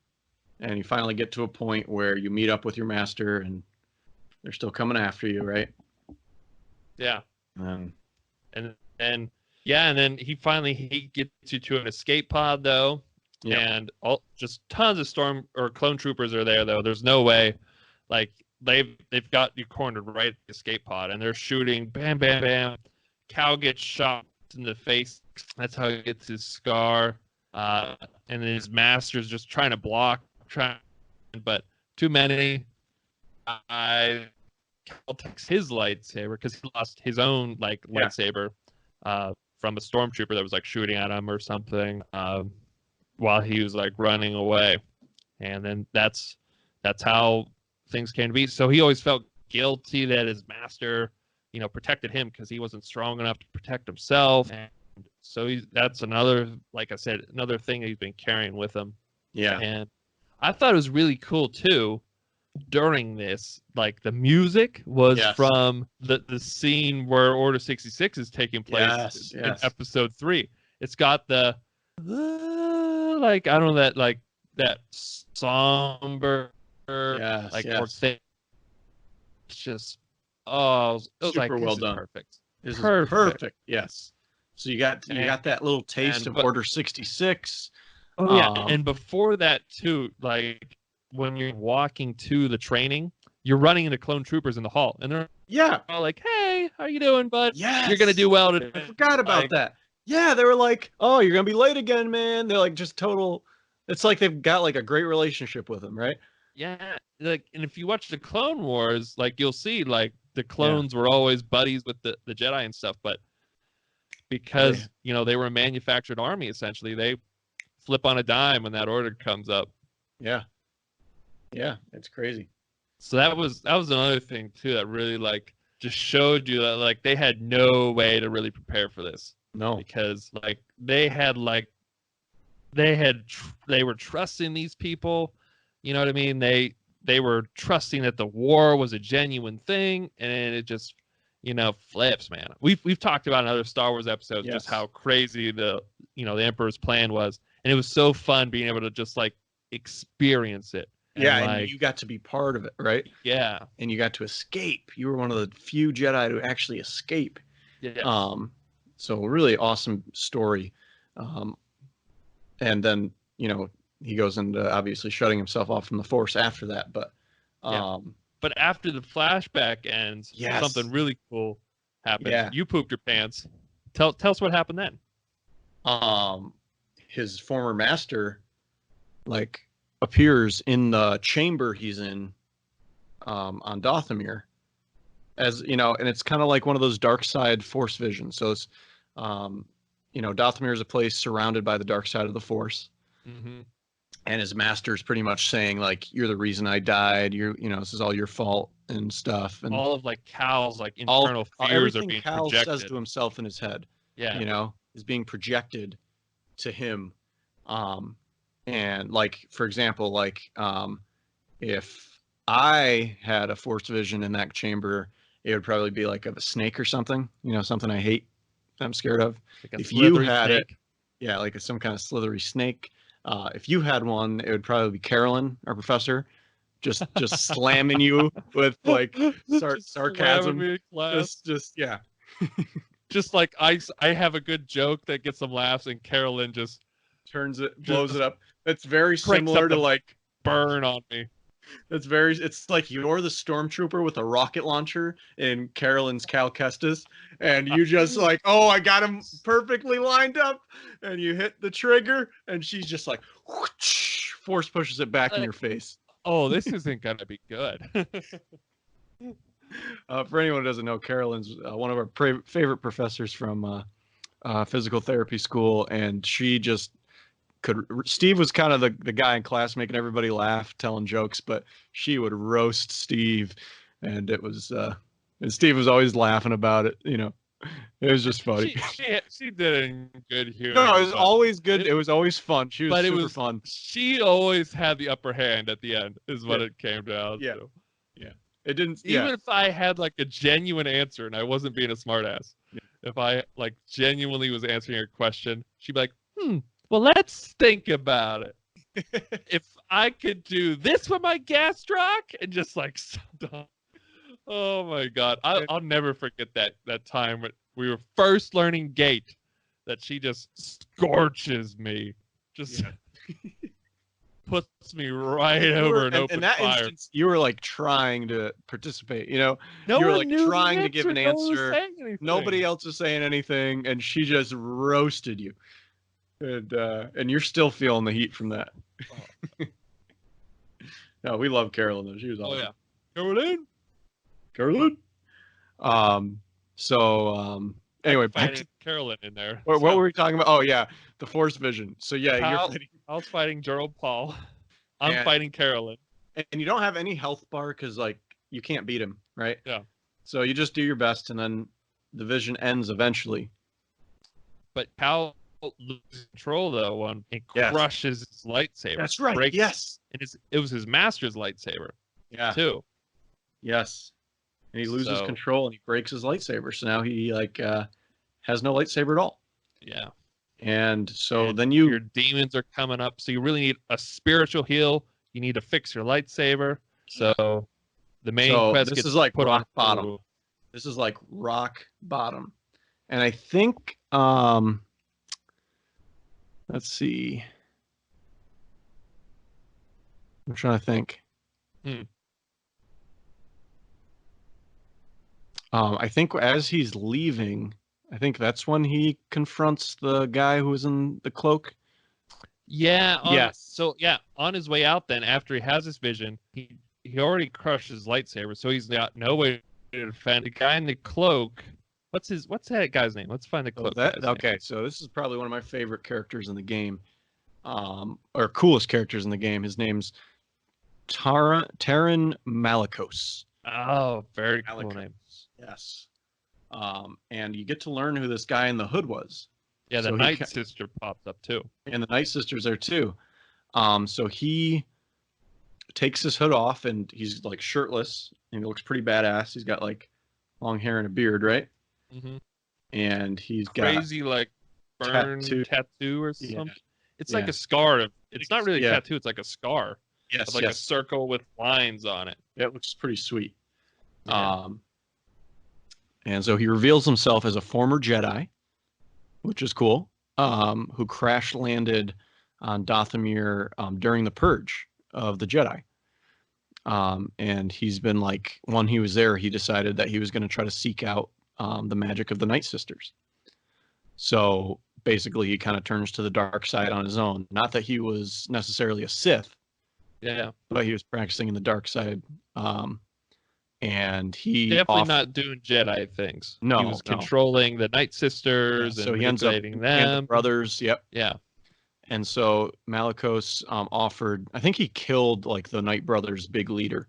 and you finally get to a point where you meet up with your master, and they're still coming after you, right? Yeah. And then he gets you to an escape pod though. Yep. And just tons of clone troopers are there though. There's no way, they've got you cornered right at the escape pod, and they're shooting, bam, bam, bam. Cal gets shot in the face. That's how he gets his scar. And then his master's just trying to block, but too many. Cal takes his lightsaber because he lost his own lightsaber from a stormtrooper that was shooting at him or something. While he was running away, and then that's how things came to be. So he always felt guilty that his master, protected him because he wasn't strong enough to protect himself. And so that's another, like I said, another thing that he's been carrying with him. Yeah. And I thought it was really cool too. During this, the music was from the scene where Order 66 is taking place in episode 3. It's got the I don't know, that somber or thing. It's just it was super well done. Perfect. This is perfect. Yes. So you got that little taste of Order 66. Oh yeah, and before that too, when you're walking to the training, you're running into clone troopers in the hall, and they're Yeah. All like, hey, how you doing, bud? You're gonna Yes. do well I today. forgot about Like, that. Yeah, they were like, "Oh, you're gonna be late again, man." They're like just total. It's like they've got like a great relationship with him, right? yeah, like, and if you watch the Clone Wars, like you'll see like the Yeah. clones were always buddies with the Jedi and stuff, but Oh yeah. because they were a manufactured army essentially, they flip on a dime when that order comes up. Yeah. Yeah. It's crazy. So that was another thing too that really like just showed you that like they had no way to really prepare for this No. because they were trusting these people, you know what I mean? They were trusting that the war was a genuine thing, and it just flips, man. We've talked about in other Star Wars episodes just Yes. how crazy the Emperor's plan was, and it was so fun being able to just like experience it and Yeah, and like you got to be part of it, right? yeah. And you got to escape. You were one of the few Jedi to actually escape. Yes. Um, so really awesome story. Um, and then he goes into obviously shutting himself off from the Force after that. But Yeah. um, But after the flashback ends, yes, something really cool happens. yeah. You pooped your pants. Tell us what happened then. Um, his former master like appears in the chamber he's in on Dothamir, as and it's kind of like one of those dark side Force visions. So it's Dothamir is a place surrounded by the dark side of the Force, Mm-hmm. and his master's pretty much saying like, "You're the reason I died. This is all your fault and stuff." And All of like Cal's like all internal fears are everything being Cal says projected. to himself in his head, Yeah. is being projected to him. Um, and like for example, like if I had a Force vision in that chamber, it would probably be like of a snake or something. Something I hate, I'm scared of. Like a If you slithery had it, snake. yeah, like some kind of slithery snake. If you had one, it would probably be Carolyn, our professor, just slamming you with like Just slamming sarcasm. me in class. Just yeah, Just like I have a good joke that gets some laughs, and Carolyn just turns it, blows it just up. It's very cranks up similar to the like burn on me. it's like you're the stormtrooper with a rocket launcher in Carolyn's Cal Kestis, and you just like, oh, I got him perfectly lined up, and you hit the trigger, and she's just like, whoosh, force pushes it back in your face. Oh, this isn't gonna be good. For anyone who doesn't know, Carolyn's one of our favorite professors from physical therapy school, and she just Steve was kind of the guy in class making everybody laugh, telling jokes, but she would roast Steve, and and Steve was always laughing about it. It was just funny. She did it in good humor. No, it was but always good. It was always fun. She was but it super was fun. she always had the upper hand at the end, is what it came down Yeah. to. Yeah. It didn't. Even Yeah. if I had like a genuine answer and I wasn't being a smartass, if I like genuinely was answering her question, she'd be like, well, let's think about it. If I could do this with my gastroc and just like stop. Oh my god. I'll never forget that time when we were first learning gate, that she just scorches me. Just puts me right over an open in that fire. instance, you were like trying to participate. No you were one like knew the trying to give an No one was answer. saying anything. Nobody else was saying anything, and she just roasted you. And you're still feeling the heat from that. Oh. No, we love Carolyn though. She was awesome. Oh yeah, Carolyn. Carolyn. Anyway, back to Carolyn in there. what were we talking about? Oh yeah, the Force vision. So yeah, you're fighting. I was fighting Gerald Paul. I'm fighting Carolyn. And you don't have any health bar because like you can't beat him, right? Yeah. So you just do your best, and then the vision ends eventually. But Cal loses control though and crushes his lightsaber. That's right. Yes. And it was his master's lightsaber. Yeah. Too. Yes. And he loses control and he breaks his lightsaber. So now he has no lightsaber at all. Yeah. And so then your demons are coming up. So you really need a spiritual heal. You need to fix your lightsaber. So the main quest gets is like put rock on bottom. This is like rock bottom. And I think let's see. I'm trying to think. I think as he's leaving, I think that's when he confronts the guy who was in the cloak. Yeah. Yes. So yeah, on his way out, then after he has this vision, he already crushed his lightsaber, so he's got no way to defend the guy in the cloak. What's that guy's name? Let's find the So cloak guy's name. okay, so this is probably one of my favorite characters in the game, or coolest characters in the game. His name's Taran Malicos. Oh, very cool Malicos. name. Yes. And you get to learn who this guy in the hood was. Yeah, the So Night Sister popped up too. And the Night Sisters are too. So he takes his hood off and he's like shirtless and he looks pretty badass. He's got like long hair and a beard, right? Mm-hmm. And he's Crazy got like burn tattoo or something. Yeah. It's like a scar. It's not really a Yeah. tattoo. It's like a scar. Yes, It's like a circle with lines on it. It looks pretty sweet. Yeah. And so he reveals himself as a former Jedi, which is cool, who crash landed on Dathomir during the purge of the Jedi. And he's been like, when he was there, he decided that he was going to try to seek out the magic of the Night Sisters. So basically, he kind of turns to the dark side on his own. Not that he was necessarily a Sith, Yeah. but he was practicing in the dark side. And he Definitely not doing Jedi things. No, he was controlling the Night Sisters and so he ends up manipulating the them. brothers. Yep. Yeah. And so Malicos offered, I think he killed like the Night Brothers' big leader.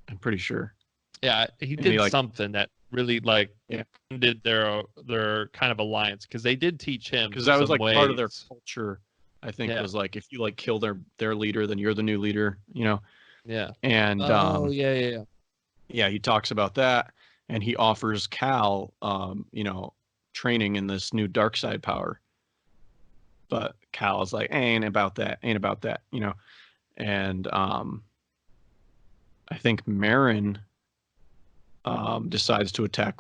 I'm pretty sure. Yeah, he did something that really ended their kind of alliance, because they did teach him, because that was like ways. Part of their culture. I think was like, if you like kill their leader, then you're the new leader, you know. Yeah. And yeah, he talks about that, and he offers Cal training in this new dark side power. But Cal is like, ain't about that, you know. And I think Marin decides to attack,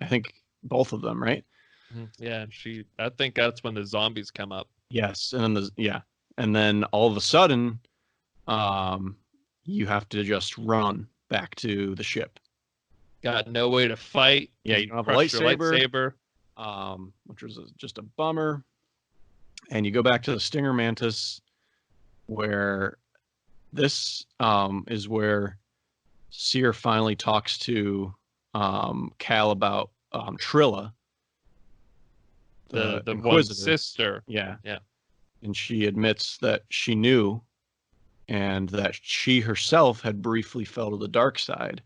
I think, both of them, right? Yeah, I think that's when the zombies come up. Yes, and then and then all of a sudden, you have to just run back to the ship. Got no way to fight. Yeah, you don't have a lightsaber, which was just a bummer. And you go back to the Stinger Mantis, where this is where Seer finally talks to Cal about Trilla, the one sister. Yeah. And she admits that she knew, and that she herself had briefly fell to the dark side,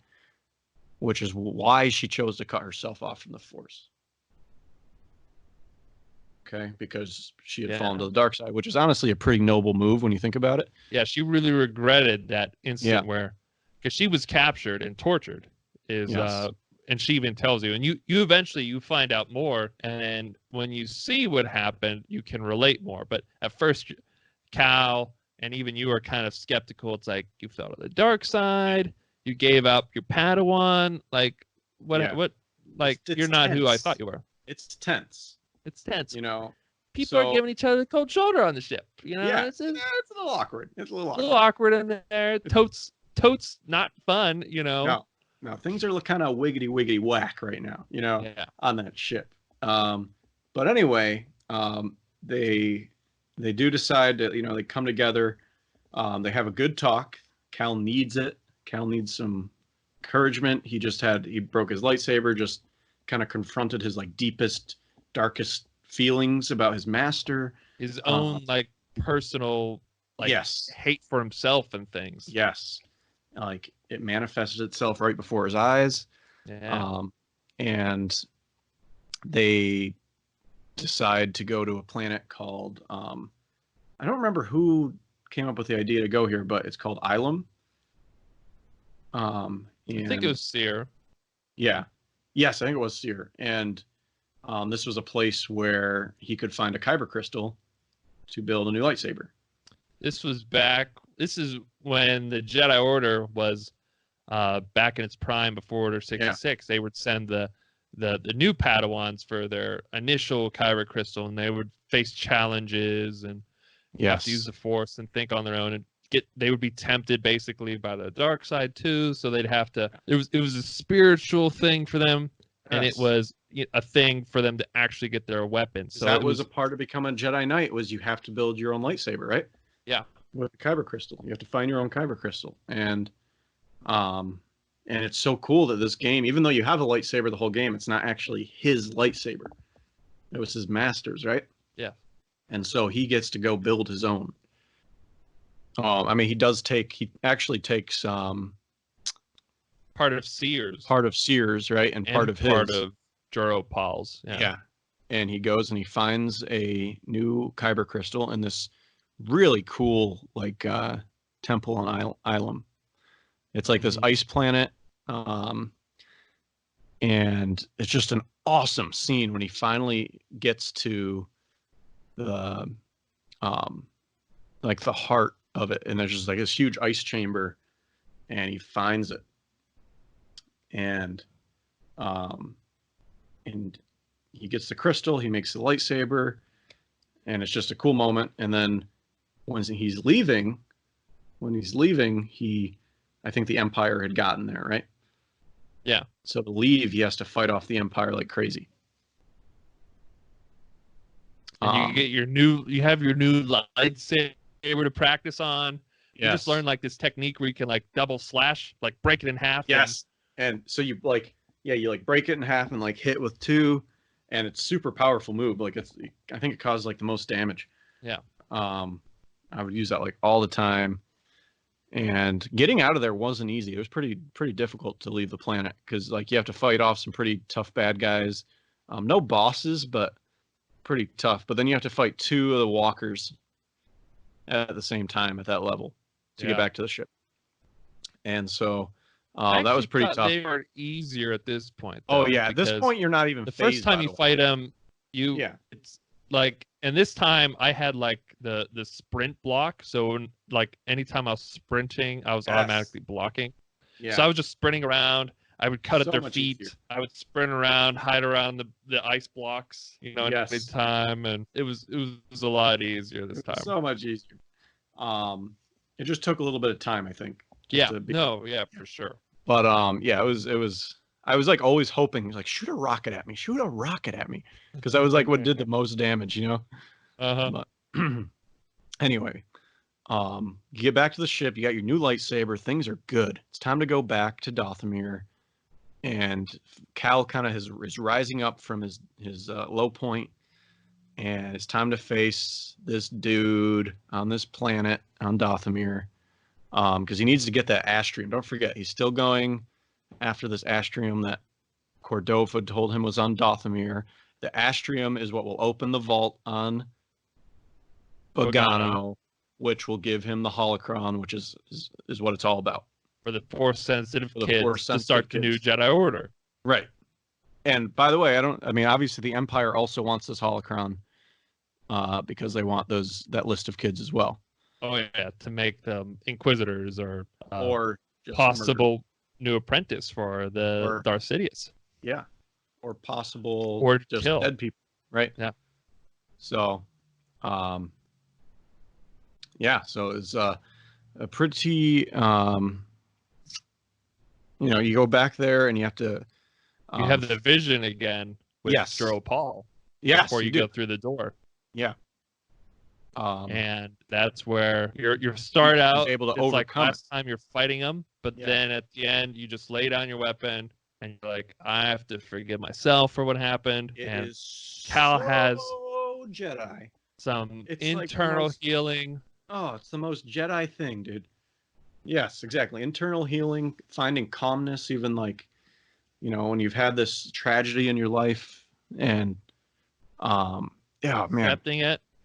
which is why she chose to cut herself off from the Force. Okay, because she had fallen to the dark side, which is honestly a pretty noble move when you think about it. Yeah, she really regretted that instant where, because she was captured and tortured, and she even tells you, and you eventually find out more, and when you see what happened, you can relate more. But at first, Cal and even you are kind of skeptical. It's like, you fell to the dark side, you gave up your Padawan, like what like it's you're not tense. Who I thought you were. It's tense. It's tense. You know, people are giving each other the cold shoulder on the ship. You know, it's a little awkward. It's a little awkward in there. Totes not fun. You know. No, things are kind of wiggity whack right now. You know, on that ship. But anyway, they do decide that, they come together. They have a good talk. Cal needs it. Cal needs some encouragement. He broke his lightsaber. Just kind of confronted his deepest, darkest feelings about his master, his own personal hate for himself and things. Yes, it manifested itself right before his eyes. And they decide to go to a planet called I don't remember who came up with the idea to go here, but it's called Ilum. I think it was Seer. Yeah. Yes, I think it was Seer. And this was a place where he could find a kyber crystal to build a new lightsaber. This is when the Jedi Order was back in its prime before Order 66. They would send the new Padawans for their initial kyber crystal, and they would face challenges and have to use the Force and think on their own. And they would be tempted basically by the dark side too, so they'd have to. It was a spiritual thing for them, and it was a thing for them to actually get their weapons. So that was a part of becoming a Jedi Knight, was you have to build your own lightsaber, right? Yeah. With the kyber crystal, you have to find your own kyber crystal, and it's so cool that this game, even though you have a lightsaber the whole game, it's not actually his lightsaber. It was his master's, right? Yeah. And so he gets to go build his own. I mean, he actually takes part of Sears, right, and part of Juro Paul's. Yeah. And he goes and he finds a new kyber crystal in this really cool like temple on Ilum. It's like this ice planet, and it's just an awesome scene when he finally gets to the like the heart of it, and there's just like this huge ice chamber, and he finds it, and he gets the crystal, he makes the lightsaber, and it's just a cool moment. And then when he's leaving, I think the Empire had gotten there, right? Yeah. So to leave, he has to fight off the Empire like crazy. And you have your new lightsaber to practice on. You just learn like this technique where you can like double slash, like break it in half. Yes. And so you break it in half and like hit with two, and it's super powerful move. Like I think it causes like the most damage. Yeah. I would use that like all the time. And getting out of there wasn't easy. It was pretty difficult to leave the planet, because like you have to fight off some pretty tough bad guys. No bosses, but pretty tough. But then you have to fight two of the walkers at the same time at that level to get back to the ship. And so that was pretty tough. They are easier at this point, though, at this point you're not even the first time you fight them. It's like, and this time I had like the sprint block, so like anytime I was sprinting, I was automatically blocking. So I was just sprinting around. I would cut at their feet. Easier. I would sprint around, hide around the ice blocks, any time, and it was a lot easier this time. So much easier. It just took a little bit of time, I think. For sure. But it was. I was like always hoping, like, shoot a rocket at me, because that was like what did the most damage, But anyway, you get back to the ship. You got your new lightsaber. Things are good. It's time to go back to Dathomir, and Cal kind of is rising up from his low point, and it's time to face this dude on this planet on Dathomir, because he needs to get that Astrium. Don't forget, he's still going after this Astrium that Cordova told him was on Dathomir. The Astrium is what will open the vault on Bogano, which will give him the holocron, which is what it's all about. For the Force-sensitive kids to start the new Jedi Order. Right. And by the way, obviously the Empire also wants this holocron because they want that list of kids as well. Oh, yeah, to make them Inquisitors or just possible new apprentice for the Darth Sidious. Yeah. Or possible or just kill. Dead people. Right. Yeah. So so it's a pretty you go back there and you have to you have the vision again with Juro Paul. Yes. Before you go through the door. Yeah. And that's where you start out able to it's overcome like last time you're fighting them, but then at the end you just lay down your weapon and you're like, I have to forgive myself for what happened. Cal has Jedi. Some internal healing. Oh, it's the most Jedi thing, dude. Yes, exactly. Internal healing, finding calmness, even like, when you've had this tragedy in your life, and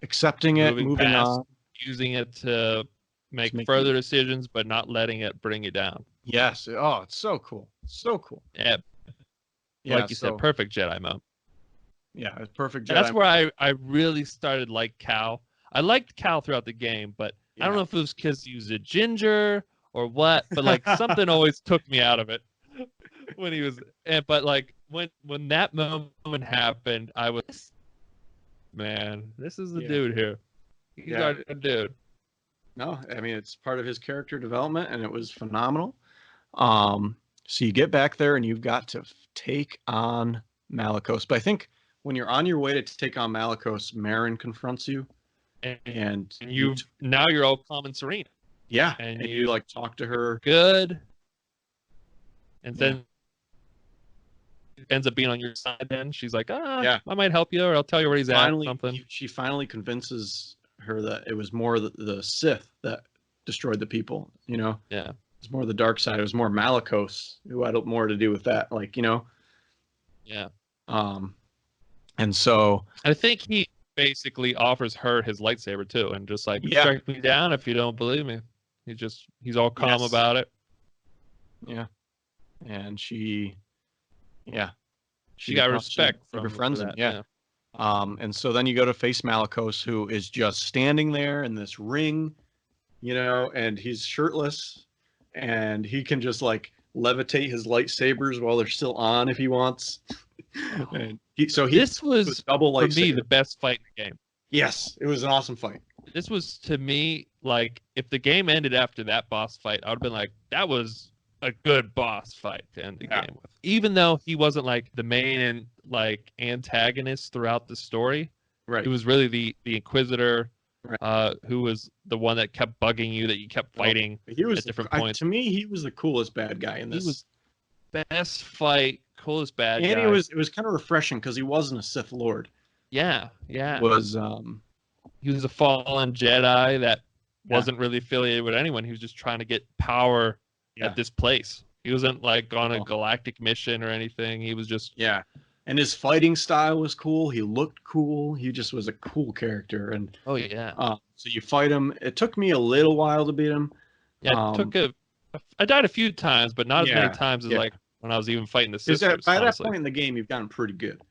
accepting it, moving on, using it to make further decisions, but not letting it bring you down. Yes. Oh, it's so cool. So cool. Yeah. Like you said, perfect Jedi mode. Yeah, it's perfect Jedi. That's where I really started like Cal. I liked Cal throughout the game, but I don't know if it was because he was a ginger or what, but like something always took me out of it when he was. But like when that moment happened, I was, man, this is the dude here. He's our dude. No, I mean it's part of his character development, and it was phenomenal. Um, so you get back there, and you've got to take on Malicos. But I think when you're on your way to take on Malicos, Marin confronts you, And, and and you're all calm and serene. yeah, And you like talk to her. Good. And then ends up being on your side. Then she's like, I might help you, or I'll tell you where he's at. Something. She finally convinces her that it was more the Sith that destroyed the people. You know. Yeah. It's more the dark side. It was more Malicos who had more to do with that. Like, you know. Yeah. And so I think he basically offers her his lightsaber too, and just like strike me down if you don't believe me. He's all calm about it. Yeah. And she got respect from her friends. Yeah. And so then you go to face Malicos, who is just standing there in this ring, you know, and he's shirtless, and he can just like levitate his lightsabers while they're still on if he wants. And this was double lightsaber. For me the best fight in the game. Yes, it was an awesome fight. This was, to me, like, if the game ended after that boss fight, I would have been like, that was a good boss fight to end the game with. Even though he wasn't like the main like antagonist throughout the story, right? It was really the Inquisitor, who was the one that kept bugging you, that you kept fighting at different points. To me, he was the coolest bad guy in this. He was best fight, coolest bad guy. And it was kind of refreshing because he wasn't a Sith Lord. Yeah. He was a fallen Jedi that wasn't really affiliated with anyone. He was just trying to get power at this place. He wasn't like on a galactic mission or anything. He was just and his fighting style was cool. He looked cool. He just was a cool character. And so you fight him. It took me a little while to beat him. Yeah, I died a few times, but not as many times as like when I was even fighting the sisters. By that point in the game, you've gotten pretty good.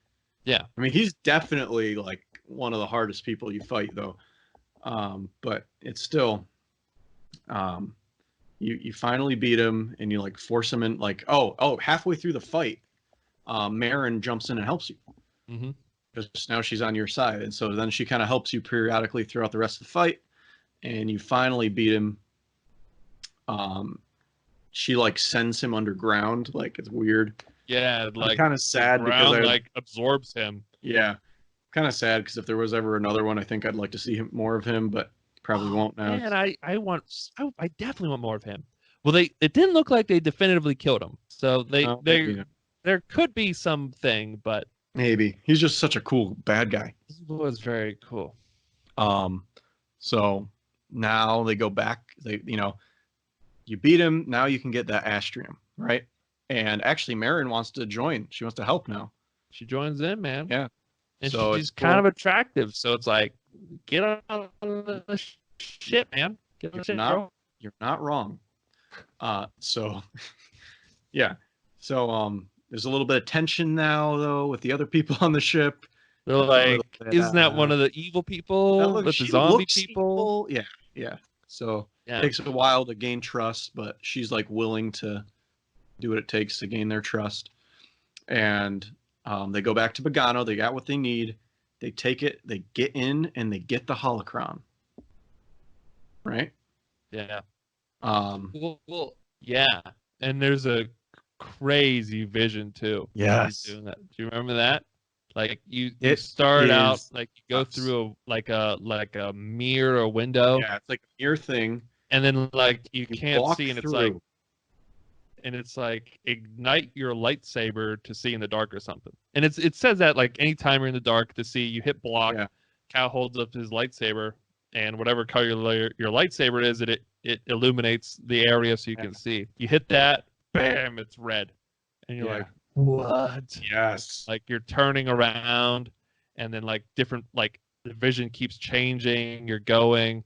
Yeah, I mean, he's definitely like one of the hardest people you fight, though. But it's still, you finally beat him, and you like force him in. Like, halfway through the fight, Marin jumps in and helps you. Mm-hmm. Because now she's on your side, and so then she kind of helps you periodically throughout the rest of the fight, and you finally beat him. She like sends him underground, like it's weird. Yeah, like kind of sad because like absorbs him. Yeah, kind of sad because if there was ever another one, I think I'd like to see more of him, but probably won't now. Man, I definitely want more of him. Well, it didn't look like they definitively killed him, so there could be something, but maybe he's just such a cool bad guy. He was very cool. So now they go back. You beat him. Now you can get that Astrium, right? And actually, Marin wants to join. She wants to help now. She joins in, man. Yeah. And she's kind of attractive, so it's like, get on the shit, man. Get on the shit, girl. You're not wrong. So there's a little bit of tension now, though, with the other people on the ship. They're like, isn't that one of the evil people with the zombie people? Evil. Yeah. So it takes a while to gain trust, but she's like willing to do what it takes to gain their trust. And they go back to Bogano. They got what they need. They take it. They get in and they get the holocron. Right? Yeah. Yeah. And there's a crazy vision too. Yes. Doing that. Do you remember that? Like you start out like you go through a mirror or window. Yeah, it's like a mirror thing. And then like you can't see, and it's like ignite your lightsaber to see in the dark or something. And it says that like anytime you're in the dark to see, you hit block. Yeah. Cal holds up his lightsaber, and whatever color your lightsaber is, it illuminates the area so you can see. You hit that, bam, it's red, and you're like, what? Yes. Like you're turning around, and then like different like the vision keeps changing. You're going,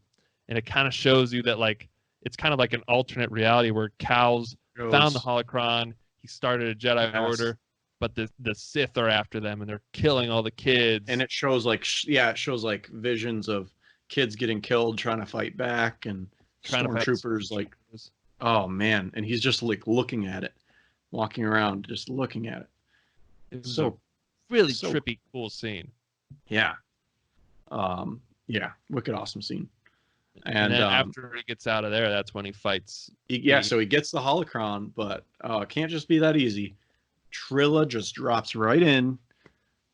and it kind of shows you that like it's kind of like an alternate reality where Cal's found the holocron. He started a Jedi Order, but the Sith are after them, and they're killing all the kids. And it shows like visions of kids getting killed trying to fight back, and stormtroopers like, oh man, and he's just like looking at it. Walking around, just looking at it. It's so really trippy, cool scene. Yeah. Wicked awesome scene. And And then after he gets out of there, that's when he fights. so he gets the holocron, but it can't just be that easy. Trilla just drops right in,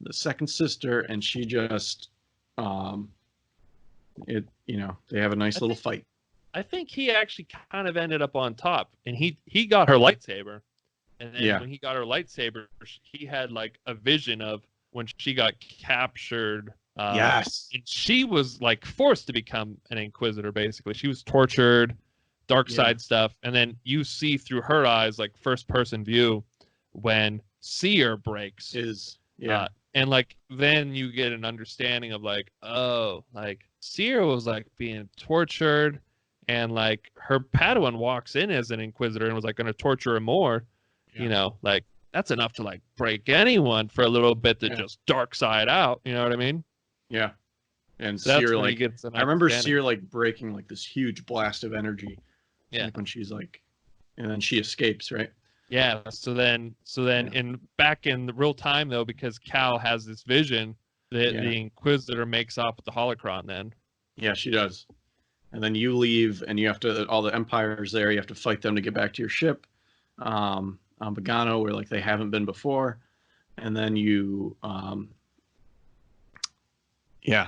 the second sister, and she just they have a nice little fight. I think he actually kind of ended up on top, and he got her lightsaber, and then when he got her lightsaber, he had like a vision of when she got captured. Yes, and she was like forced to become an Inquisitor. Basically, she was tortured, dark side stuff, and then you see through her eyes, like first person view, when Seer breaks. And like then you get an understanding of like, oh, like Seer was like being tortured, and like her Padawan walks in as an Inquisitor and was like going to torture her more. You know, like that's enough to like break anyone for a little bit to just dark side out. You know what I mean? Yeah. And so Seer, like, I remember Seer like breaking like this huge blast of energy. Yeah. Like when she's like, and then she escapes, right? Yeah. So then back in the real time though, because Cal has this vision, that the Inquisitor makes off with the holocron. Then. Yeah, she does. And then you leave, and you have to. All the Empire's there. You have to fight them to get back to your ship, on Bogano, where like they haven't been before. And then you,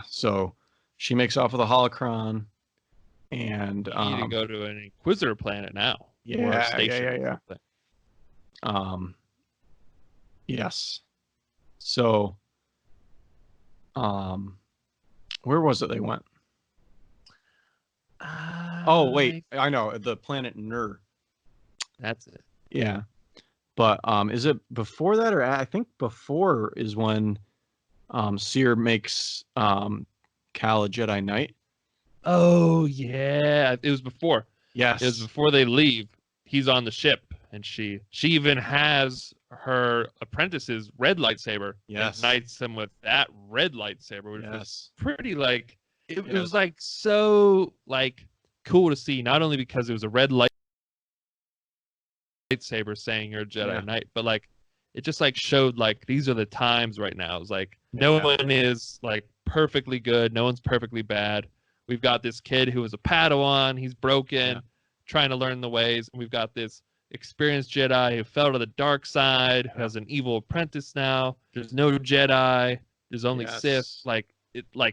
so she makes off with a holocron, and you need to go to an Inquisitor planet now. Yeah. Yes. So, where was it they went? Oh wait, I know, the planet Nur. That's it. Yeah, but is it before that, or I think before is when Seer makes Cal a Jedi Knight. Oh yeah, it was before. Yes, it was before they leave. He's on the ship, and she even has her apprentice's red lightsaber. Yes, and knights him with that red lightsaber, which was pretty like it was like so like cool to see. Not only because it was a red lightsaber saying you're a Jedi Knight, but like it just like showed like these are the times right now. It's like no one is like perfectly good, no one's perfectly bad. We've got this kid who is a Padawan, he's broken, trying to learn the ways, and we've got this experienced Jedi who fell to the dark side, who has an evil apprentice now. There's no Jedi, there's only Sith. Like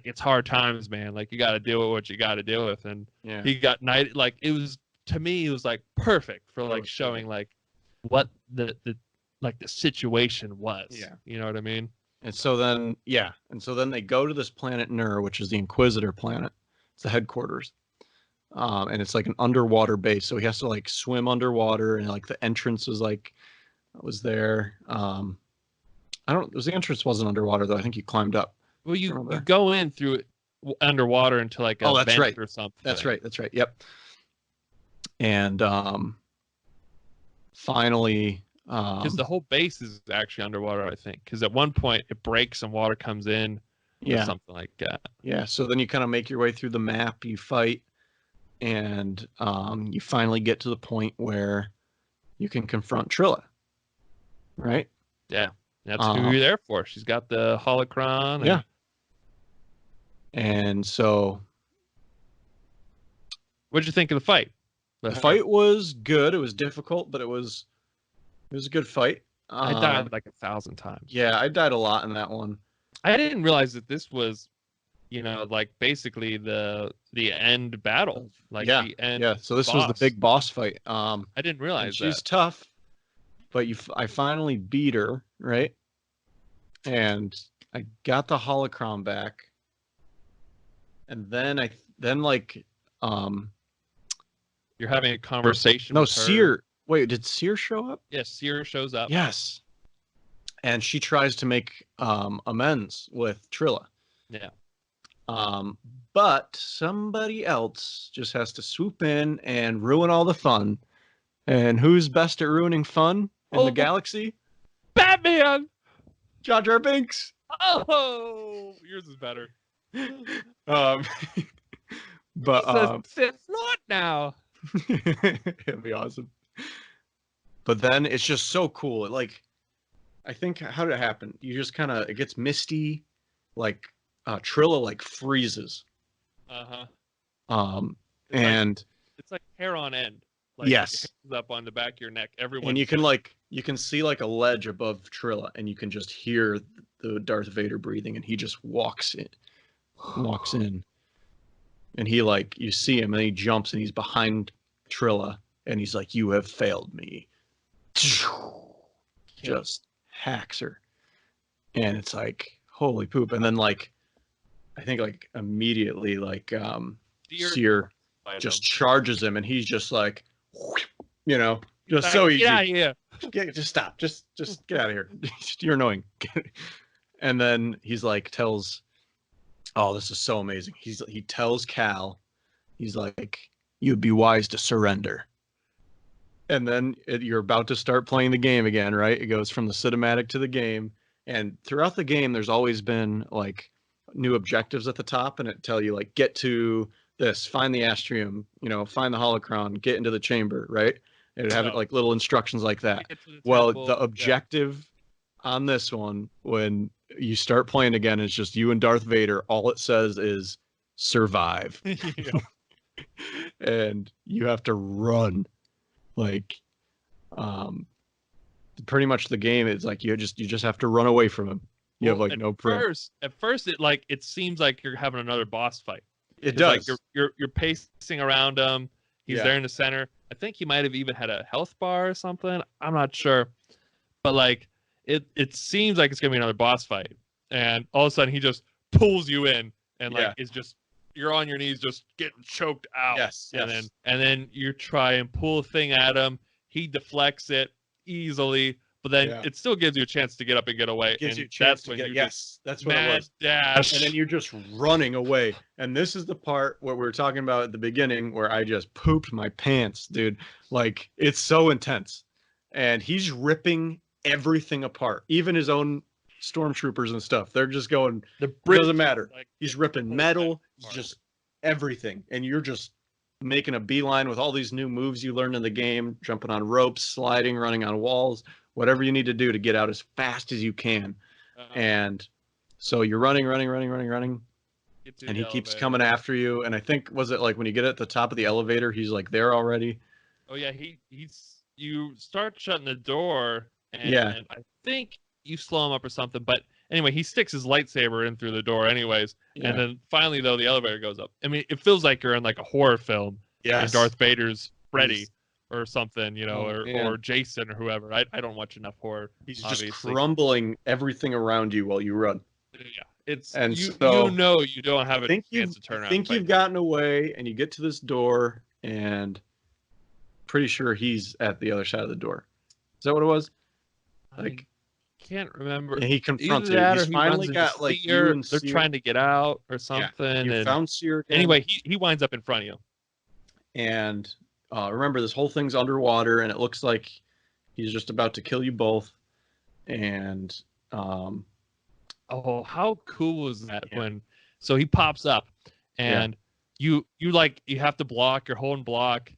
it's hard times, man. Like you got to deal with what you got to deal with, and he got knighted. Like it was, to me, it was like perfect for like showing like what the situation was. You know what I mean? And so then they go to this planet Nur, which is the Inquisitor planet. It's the headquarters, and it's like an underwater base. So he has to like swim underwater, and like the entrance was there. The entrance wasn't underwater though. I think you climbed up. Well, you go in through it underwater into like a vent or something. That's right. Yep. And finally, because the whole base is actually underwater, I think. Because at one point it breaks and water comes in, or something like that. Yeah. So then you kind of make your way through the map. You fight, and you finally get to the point where you can confront Trilla. Right. Yeah. That's who you're there for. She's got the holocron. Yeah. And so, what did you think of the fight? The fight was good. It was difficult, but it was a good fight. I died like 1,000 times. Yeah, I died a lot in that one. I didn't realize that this was, like basically the end battle. Like the end. Yeah. So this was the big boss fight. I didn't realize she's tough, but I finally beat her, right? And I got the holocron back. And then you're having a conversation with her. Seer. Wait, did Seer show up? Yes, Seer shows up. Yes. And she tries to make amends with Trilla. Yeah. But somebody else just has to swoop in and ruin all the fun. And who's best at ruining fun in the galaxy? Batman! Jar Jar Binks. Oh, yours is better. But Sith Lord now. It'd be awesome. But then it's just so cool. I think, how did it happen? You just it gets misty, like Trilla like freezes. Uh-huh. Um, It's like and it's like hair on end, like yes, hairs up on the back of your neck. and Everyone's you can see like a ledge above Trilla, and you can just hear the Darth Vader breathing, and he just walks in, and he like you see him, and he jumps, and he's behind Trilla, and he's like, "You have failed me." Just hacks her, and it's like holy poop. And then like I think like immediately like Seer just charges him, and he's just like, you know, just so easy. Get out of here. Just stop. Just get out of here. You're annoying. And then he's like tells, oh, this is so amazing. He tells Cal, he's like, you'd be wise to surrender. And then you're about to start playing the game again, right? It goes from the cinematic to the game, and throughout the game, there's always been like new objectives at the top, and it tell you like get to this, find the astrium, find the holocron, get into the chamber, right? It would have like little instructions like that. Well, the objective on this one, when you start playing again, is just you and Darth Vader. All it says is survive. And you have to run. Like, pretty much the game is like you just have to run away from him. You have like no prayer. At first, it seems like you're having another boss fight. It does. Like you're pacing around him. He's there in the center. I think he might have even had a health bar or something. I'm not sure, but like it seems like it's gonna be another boss fight, and all of a sudden he just pulls you in, and like it's just you're on your knees just getting choked out. Yes. And then you try and pull a thing at him. He deflects it easily, but then it still gives you a chance to get up and get away. Gives you a chance to get, that's what it was. Dash. And then you're just running away. And this is the part where we were talking about at the beginning where I just pooped my pants, dude. Like, it's so intense. And he's ripping everything apart, even his own stormtroopers and stuff. They're just going, it doesn't matter. Like, he's ripping metal, just everything. And you're just making a beeline with all these new moves you learned in the game, jumping on ropes, sliding, running on walls, whatever you need to do to get out as fast as you can. And so you're running, and he keeps coming after you. And I think, was it like when you get at the top of the elevator, he's like there already? Oh yeah, you start shutting the door, and I think you slow him up or something, but anyway, he sticks his lightsaber in through the door anyways. And then finally, though, the elevator goes up. I mean, it feels like you're in like a horror film. And Darth Vader's Freddy or something, or Jason or whoever. I don't watch enough horror. He's just crumbling everything around you while you run. Yeah, you don't have a chance to turn around. I think you've gotten away, and you get to this door, and pretty sure he's at the other side of the door. Is that what it was? Like, can't remember. And he confronts you. He's finally got like Seer. They're trying to get out or something. You found Seer again. Anyway, he winds up in front of you. And remember, this whole thing's underwater, and it looks like he's just about to kill you both. And oh, how cool was that when? So he pops up, and you have to block. You're holding block.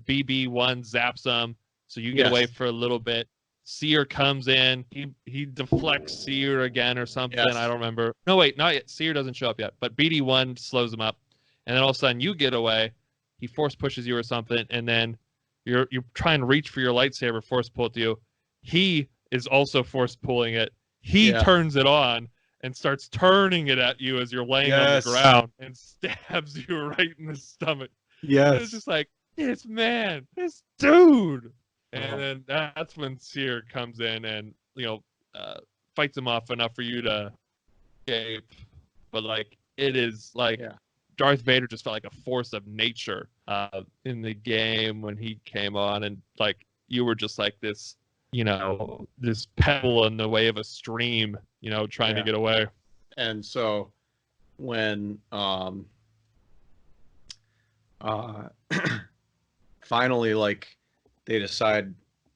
BB1 zaps him, so you get away for a little bit. Seer comes in. He deflects Seer again or something. I don't remember. No, wait, not yet. Seer doesn't show up yet. But BD1 slows him up, and then all of a sudden you get away. He force pushes you or something, and then you're trying to reach for your lightsaber, force pull to you. He is also force pulling it. He turns it on and starts turning it at you as you're laying on the ground and stabs you right in the stomach. Yes. It's just like, this dude. And then that's when Seer comes in and fights him off enough for you to escape. But like it is like Darth Vader just felt like a force of nature in the game when he came on, and like you were just like this this pebble in the way of a stream, trying to get away. And so when finally like they decide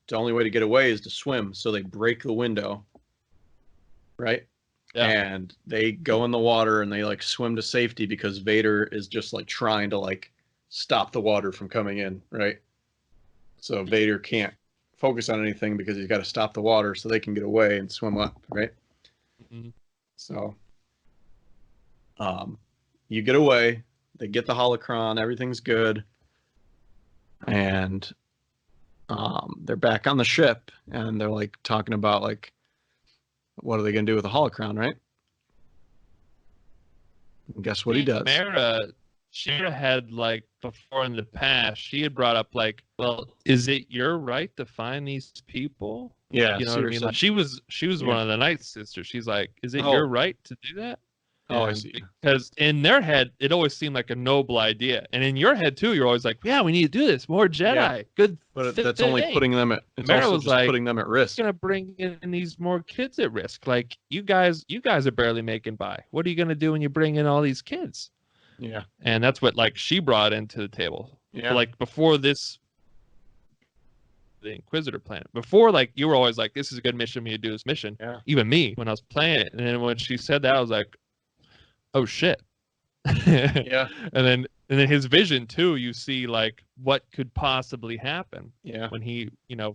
the only way to get away is to swim, so they break the window, right? And they go in the water and they like swim to safety because Vader is just like trying to like stop the water from coming in, right? So Vader can't focus on anything because he's got to stop the water so they can get away and swim up, right? So you get away, They get the holocron, everything's good, and they're back on the ship, and they're like talking about like, what are they gonna do with the holocron, right? And guess what he does? She had like before in the past, she had brought up like, well, is it your right to find these people? Yeah, you know what I mean. Like she was one of the Night Sisters. She's like, is it your right to do that? Oh, I see. Because in their head, it always seemed like a noble idea, and in your head too, you're always like, yeah, we need to do this. More Jedi, Yeah. good. But that's only putting them at. It's Mara also was just like, putting them at risk. Gonna bring in these more kids at risk. Like you guys are barely making by. What are you gonna do when you bring in all these kids? Yeah. And that's what like she brought into the table. Yeah. But, like before this, the Inquisitor planet. Before, like you were always like, this is a good mission. We need to do this mission. Yeah. Even me when I was playing it, and then when she said that, I was like, oh shit. Yeah. And then his vision too. You see like what could possibly happen. Yeah. When he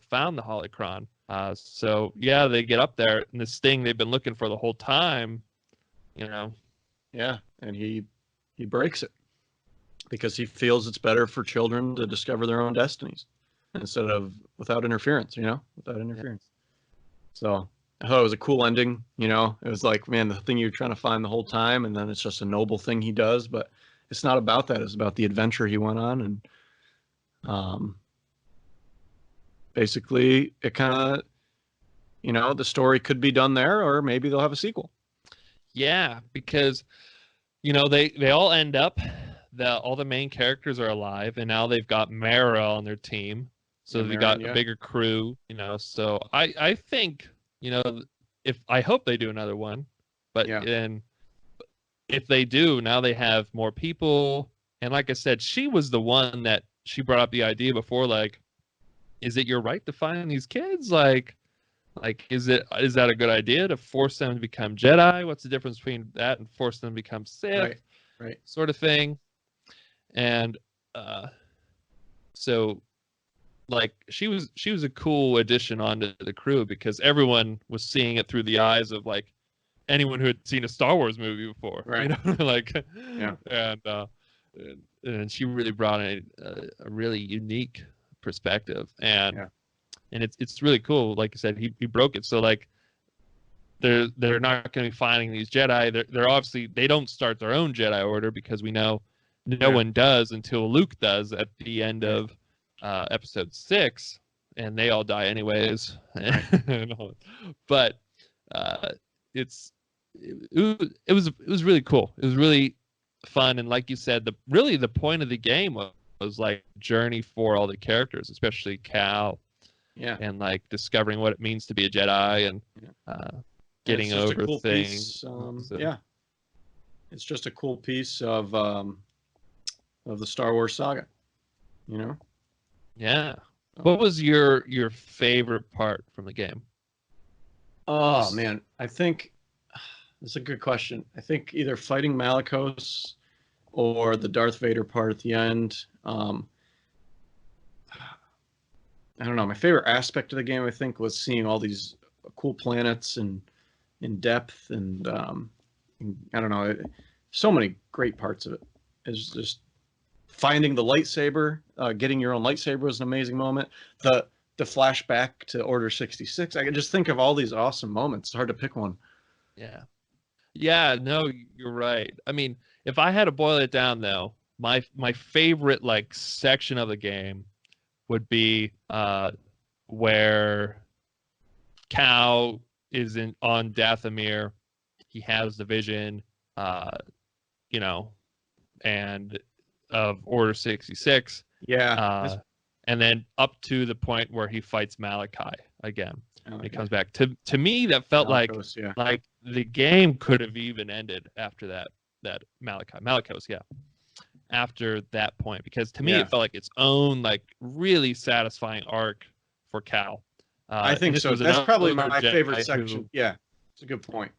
found the holocron. So yeah, they get up there, and this thing they've been looking for the whole time. Yeah, and he breaks it because he feels it's better for children to discover their own destinies instead of without interference. Without interference. Yeah. So I thought it was a cool ending. It was like, man, the thing you're trying to find the whole time, and then it's just a noble thing he does. But it's not about that. It's about the adventure he went on, and basically it kind of, the story could be done there, or maybe they'll have a sequel. Yeah, because they all end up. All the main characters are alive, and now they've got Mara on their team, so they've got a bigger crew. So I think I hope they do another one, but then if they do, now they have more people. And like I said, she was the one that she brought up the idea before, like, is it your right to find these kids? Like is that a good idea to force them to become Jedi? What's the difference between that and force them to become Sith? Right. Sort of thing. And so like she was a cool addition onto the crew because everyone was seeing it through the eyes of like anyone who had seen a Star Wars movie before, right? Like, yeah. And she really brought in a really unique perspective, and it's really cool. Like you said, he broke it. So like they're not going to be finding these Jedi. They're obviously, they don't start their own Jedi Order because we know no one does until Luke does at the end of episode 6, and they all die anyways. But it was really cool. It was really fun, and like you said, the point of the game was like journey for all the characters, especially Cal. Yeah. And like discovering what it means to be a Jedi, and getting over cool things. Yeah. It's just a cool piece of the Star Wars saga. Yeah. What was your favorite part from the game? Oh man, I think that's a good question. I think either fighting Malicos or the Darth Vader part at the end. I don't know. My favorite aspect of the game, I think, was seeing all these cool planets and in depth, and I don't know. So many great parts of it. It's just finding the lightsaber, getting your own lightsaber was an amazing moment. The flashback to Order 66. I can just think of all these awesome moments. It's hard to pick one. Yeah. Yeah, no, you're right. I mean, if I had to boil it down though, my favorite like section of the game would be where Cal is on Dathomir. He has the vision, and of Order 66. Yeah. And then up to the point where he fights Malachi again. He comes back. To me, that felt Malicos, like the game could have even ended after that Malicos, after that point, because to me it felt like its own like really satisfying arc for Cal. I think so. That's probably my favorite section. Yeah, it's a good point.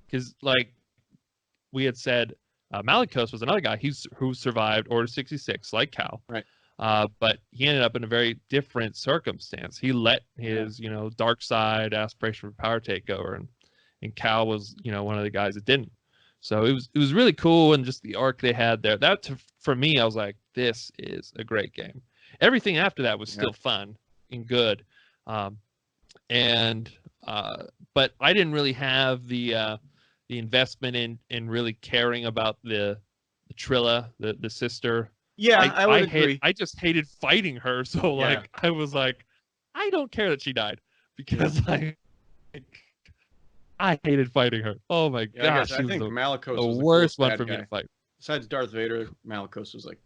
Because like we had said, Malicos was another guy who survived Order 66, like Cal. Right. But he ended up in a very different circumstance. He let his, dark side aspiration for power take over, and Cal was, one of the guys that didn't. So it was really cool, and just the arc they had there. For me, I was like, this is a great game. Everything after that was still fun and good, and but I didn't really have the investment in really caring about the Trilla, the sister. Yeah, I would agree. I just hated fighting her, so like I was like, I don't care that she died because I hated fighting her. Oh my gosh, I think Malicos the was the worst one bad for guy. me to fight. Besides Darth Vader, Malicos was like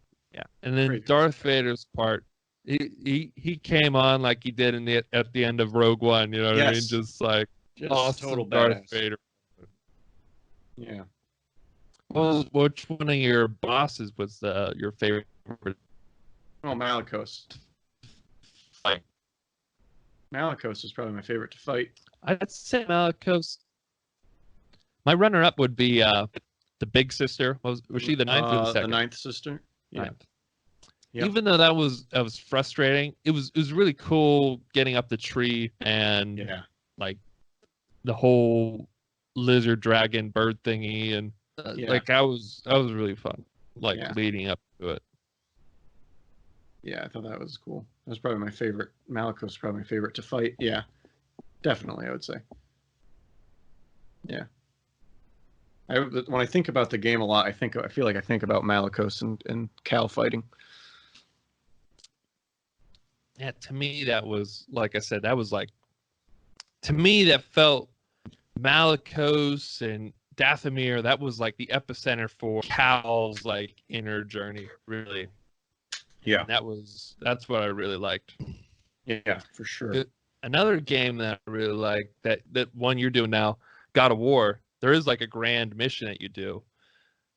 and then Darth Vader's part. He came on like he did at the end of Rogue One. You know what I mean? Just like awesome total Darth badass. Vader. Yeah. Well, which one of your bosses was your favorite? Oh, Malicos. Fight. Malicos is probably my favorite to fight. I'd say Malicos. My runner-up would be the big sister. Was she the ninth or the second? The ninth sister. Yeah. Ninth. Yep. Even though that was frustrating, it was really cool getting up the tree and like the whole lizard dragon bird thingy, and like that was really fun. Like leading up to it. Yeah, I thought that was cool. That was probably my favorite. Malicos was probably my favorite to fight. Yeah, definitely, I would say. Yeah. When I think about the game a lot, I feel like I think about Malicos and Cal fighting. Yeah, to me that was, like I said, that was like, to me that felt Malicos and Dathomir. That was like the epicenter for Cal's like inner journey, really. Yeah, and that's what I really liked. Yeah, for sure. Another game that I really like, that one you're doing now, God of War. There is like a grand mission that you do,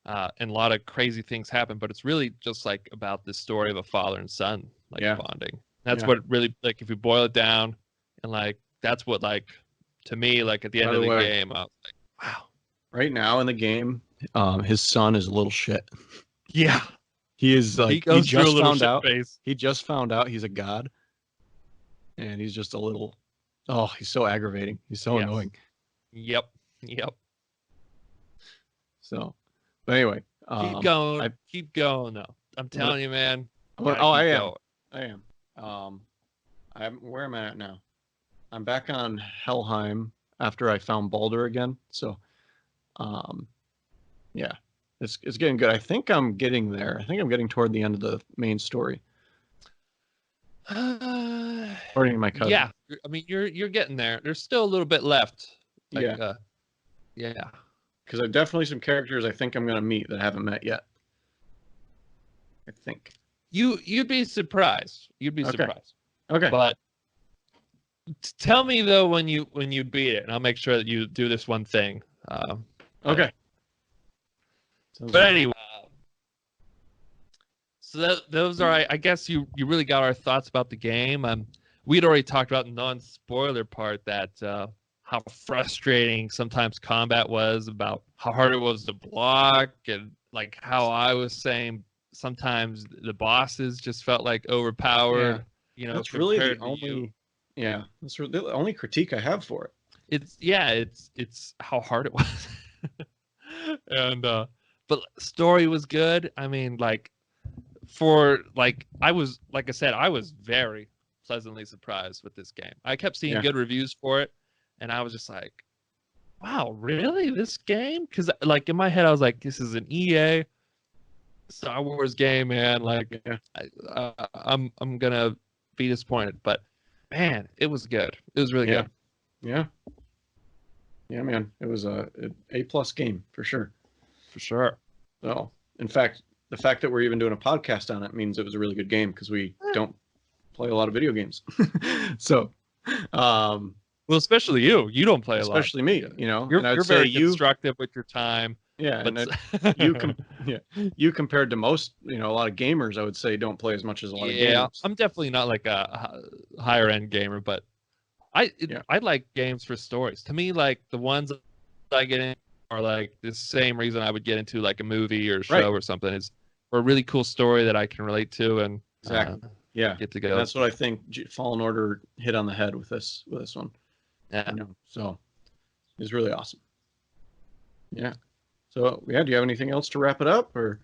and a lot of crazy things happen, but it's really just like about the story of a father and son like bonding. That's what really, like, if you boil it down, and like that's what, like, to me, like at the end of the game, I was like, wow. Right now in the game, his son is a little shit. Yeah. He is like, he just found out. He just found out he's a god, and he's just a little. Oh, he's so aggravating. He's so annoying. Yep. So, but anyway, keep going. Keep going. Though I'm telling you, man. I am. Where am I at now? I'm back on Helheim after I found Baldur again. So, yeah. It's getting good. I think I'm getting there. I think I'm getting toward the end of the main story. According to my cousin. Yeah, I mean you're getting there. There's still a little bit left. Like, yeah. Because I've definitely some characters I think I'm gonna meet that I haven't met yet. I think. You'd be surprised. You'd be surprised. Okay. But tell me though when you beat it, and I'll make sure that you do this one thing. Okay. But anyway, so those are, I guess you really got our thoughts about the game. We'd already talked about the non-spoiler part, that how frustrating sometimes combat was, about how hard it was to block, and like how I was saying sometimes the bosses just felt like overpowered. Yeah. You know, that's really the only. Yeah, that's really the only critique I have for it. It's how hard it was, and but story was good. I mean, like, I was very pleasantly surprised with this game. I kept seeing good reviews for it, and I was just like, wow, really? This game? Because like in my head, I was like, this is an EA Star Wars game, man. Like, I'm gonna be disappointed, but man, it was good. It was really good. Yeah, man. It was a A+ game for sure. For sure. So, in fact, the fact that we're even doing a podcast on it means it was a really good game, because we don't play a lot of video games. So, well, especially you. You don't play a lot. Especially me. You know, you're very constructive with your time. Yeah, and you compared to most, a lot of gamers, I would say, don't play as much as a lot of games. Yeah, I'm definitely not like a higher end gamer, but I like games for stories. To me, like the ones I get in are like the same reason I would get into like a movie or show or something, is for a really cool story that I can relate to and get to go. And that's what I think Fallen Order hit on the head with this one. Yeah. So it was really awesome. Yeah. So yeah, do you have anything else to wrap it up, or?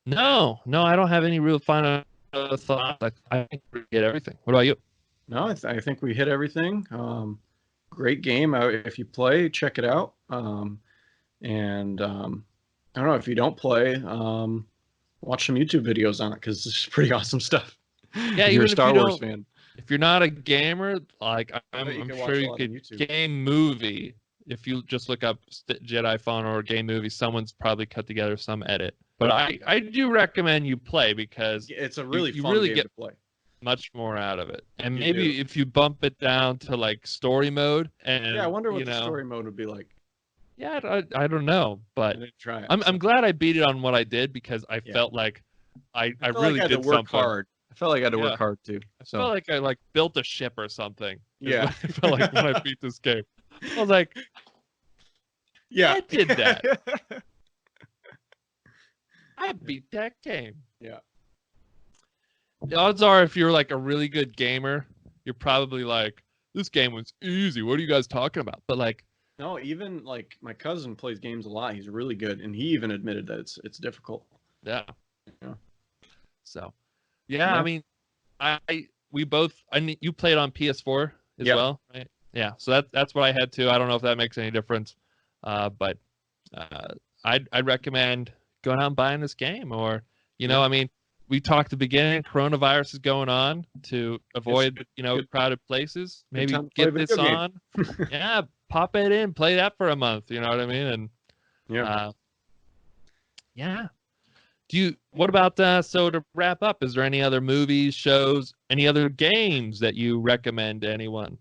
No, I don't have any real final thoughts. I think we get everything. What about you? No, I think we hit everything. Great game. If you play, check it out. And I don't know if you don't play, watch some YouTube videos on it because it's pretty awesome stuff. Yeah, If you're a even if you Star Wars don't, fan, if you're not a gamer, like I bet you I'm can sure watch a you lot on could YouTube. game movie. If you just look up Jedi Fallen Order game movie, someone's probably cut together some edit. But I do recommend you play because It's a you, really you fun really game get to play. much more out of it. And You maybe do. if you bump it down to like story mode Yeah, I and wonder what the story mode would be like. yeah, I don't know, I but didn't try it. I'm glad I beat it on what I did because I Yeah. felt like I felt really like I had did to work something. hard. I felt like I had to Yeah. work hard too. I So felt like I like built a ship or something. is yeah, what I felt like when I beat this game. I was like, yeah, I did that. I beat that game. Yeah. The odds are, if you're like a really good gamer, you're probably like, this game was easy. What are you guys talking about? But like, No, even like my cousin plays games a lot. He's really good, and he even admitted that it's difficult. yeah. Yeah. So, yeah, Yeah. I mean, you played on PS4 as Yep. well, right? Yeah. So that's what I had too. I don't know if that makes any difference, but I'd recommend going out and buying this game, or I mean, we talked at the beginning, coronavirus is going on to avoid crowded places. Maybe get this on. Yeah, pop it in, play that for a month. You know what I mean? And yeah. What about so to wrap up, is there any other movies, shows, any other games that you recommend to anyone?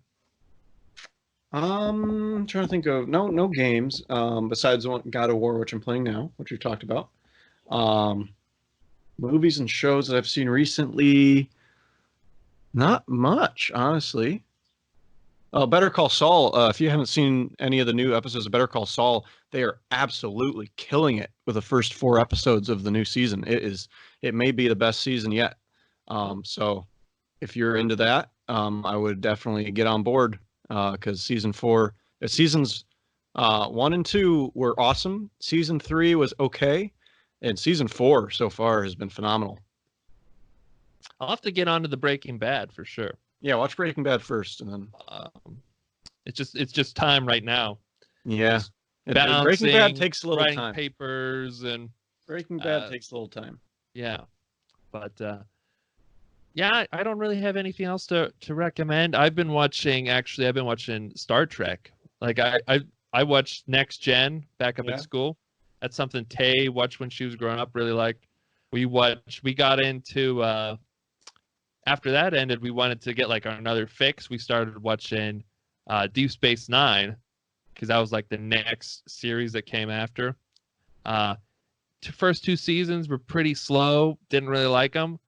I'm trying to think of no games besides God of War, which I'm playing now, which we talked about. Movies and shows that I've seen recently, not much, honestly. Better Call Saul. If you haven't seen any of the new episodes of Better Call Saul, they are absolutely killing it with the first 4 episodes of the new season. It may be the best season yet. So if you're into that, I would definitely get on board because seasons 1 and 2 were awesome. Season 3 was okay, and season 4 so far has been phenomenal. I'll have to get onto the Breaking Bad for sure. Yeah, watch Breaking Bad first, and then it's just time right now. Yeah, Breaking Bad takes a little time. Papers and Breaking Bad takes a little time. Yeah, but yeah, I don't really have anything else to recommend. I've been watching Star Trek. Like I watched Next Gen back up at school. That's something Tay watched when she was growing up. Really liked. We got into. After that ended, we wanted to get like another fix. We started watching Deep Space Nine because that was like the next series that came after. First 2 seasons were pretty slow. Didn't really like them.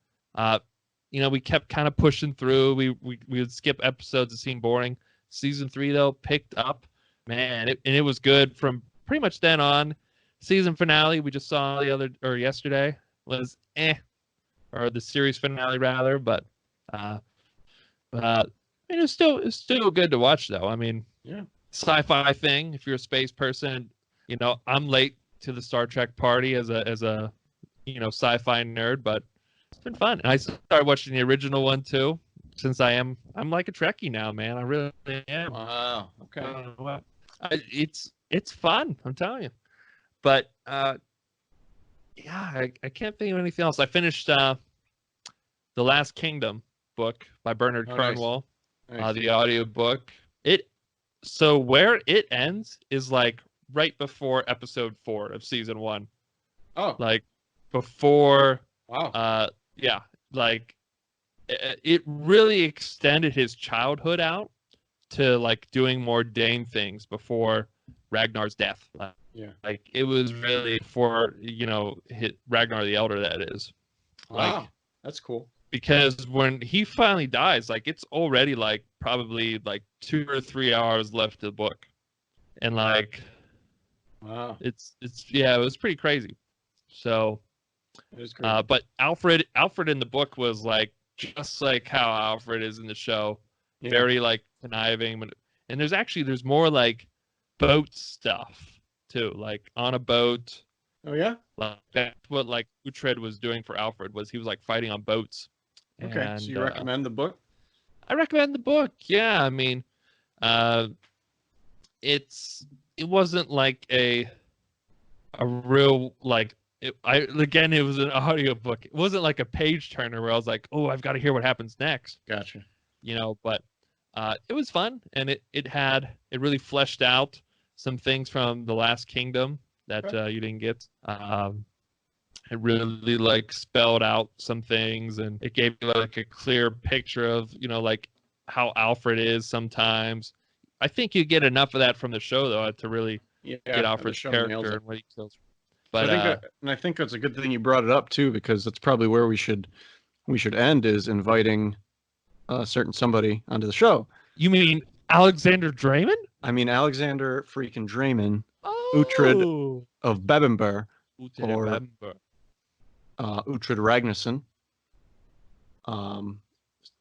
We kept kind of pushing through. We would skip episodes that seemed boring. Season 3 though picked up, man, it was good from pretty much then on. Season finale we just saw yesterday was or the series finale rather, but it's still good to watch though. I mean, sci-fi thing. If you're a space person, I'm late to the Star Trek party as a sci-fi nerd, but it's been fun. And I started watching the original one too, since I'm like a Trekkie now, man. I really am. Wow. Okay. It's fun. I'm telling you. But yeah, I can't think of anything else. I finished The Last Kingdom book by Bernard Cornwell. Nice. The audio book. So where it ends is like right before episode 4 of season 1. Oh. Like before. Wow. Yeah. Like it really extended his childhood out to like doing more Dane things before Ragnar's death. Like it was really for hit Ragnar the Elder, that is. Wow. That's cool. Because when he finally dies, like it's already like probably like 2 or 3 hours left of the book. And like wow. It was pretty crazy. So it is crazy. But Alfred in the book was like just like how Alfred is in the show. Very like conniving, and there's more like boat stuff too, like on a boat. Oh yeah. Like that's what like Uhtred was doing for Alfred, was he was like fighting on boats. Okay. And So you recommend the book? I recommend the book. Yeah, I mean, it wasn't like a real like again, it was an audiobook. It wasn't like a page turner where I was like, oh, I've got to hear what happens next. Gotcha. But it was fun, and it really fleshed out some things from the Last Kingdom that you didn't get. It really like spelled out some things, and it gave you like a clear picture of like how Alfred is sometimes. I think you get enough of that from the show though to really get Alfred's character and what he kills. But I think that's a good thing you brought it up too, because that's probably where we should end, is inviting a certain somebody onto the show. You mean Alexander Draymond? I mean Alexander freaking Draymond, Oh. Uhtred of Bebbanburg, or Uhtred Ragnarsson,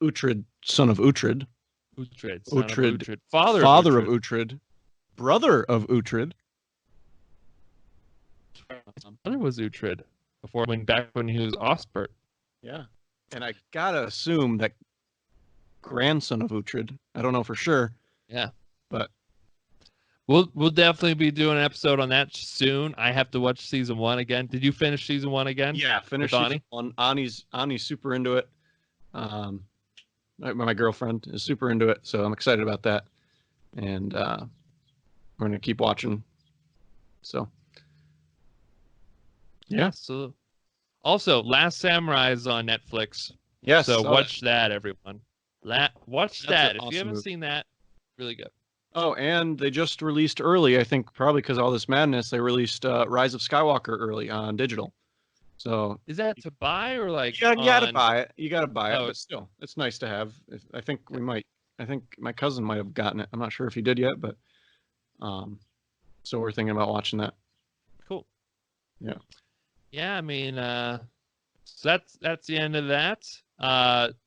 Uhtred, son of Uhtred, Uhtred, father of Uhtred, brother of Uhtred. His brother was Uhtred back when he was Osbert. Yeah, and I gotta assume that grandson of Uhtred. I don't know for sure. Yeah, but we'll definitely be doing an episode on that soon. I have to watch season 1 again. Did you finish season 1 again? Yeah, finished season 1. Ani's super into it. My girlfriend is super into it, so I'm excited about that. And we're gonna keep watching. So yeah. So also, Last Samurai is on Netflix. Yes. So watch that, everyone. Watch that. If you haven't movie. seen that, really good. Oh, and they just released early, I think probably because all this madness, they released Rise of Skywalker early on digital. So is that to buy or like? Yeah, you gotta buy it. You gotta buy it, Oh. but still, it's nice to have. I think I think my cousin might have gotten it. I'm not sure if he did yet, but so we're thinking about watching that. Cool. Yeah. Yeah, I mean, so that's the end of that.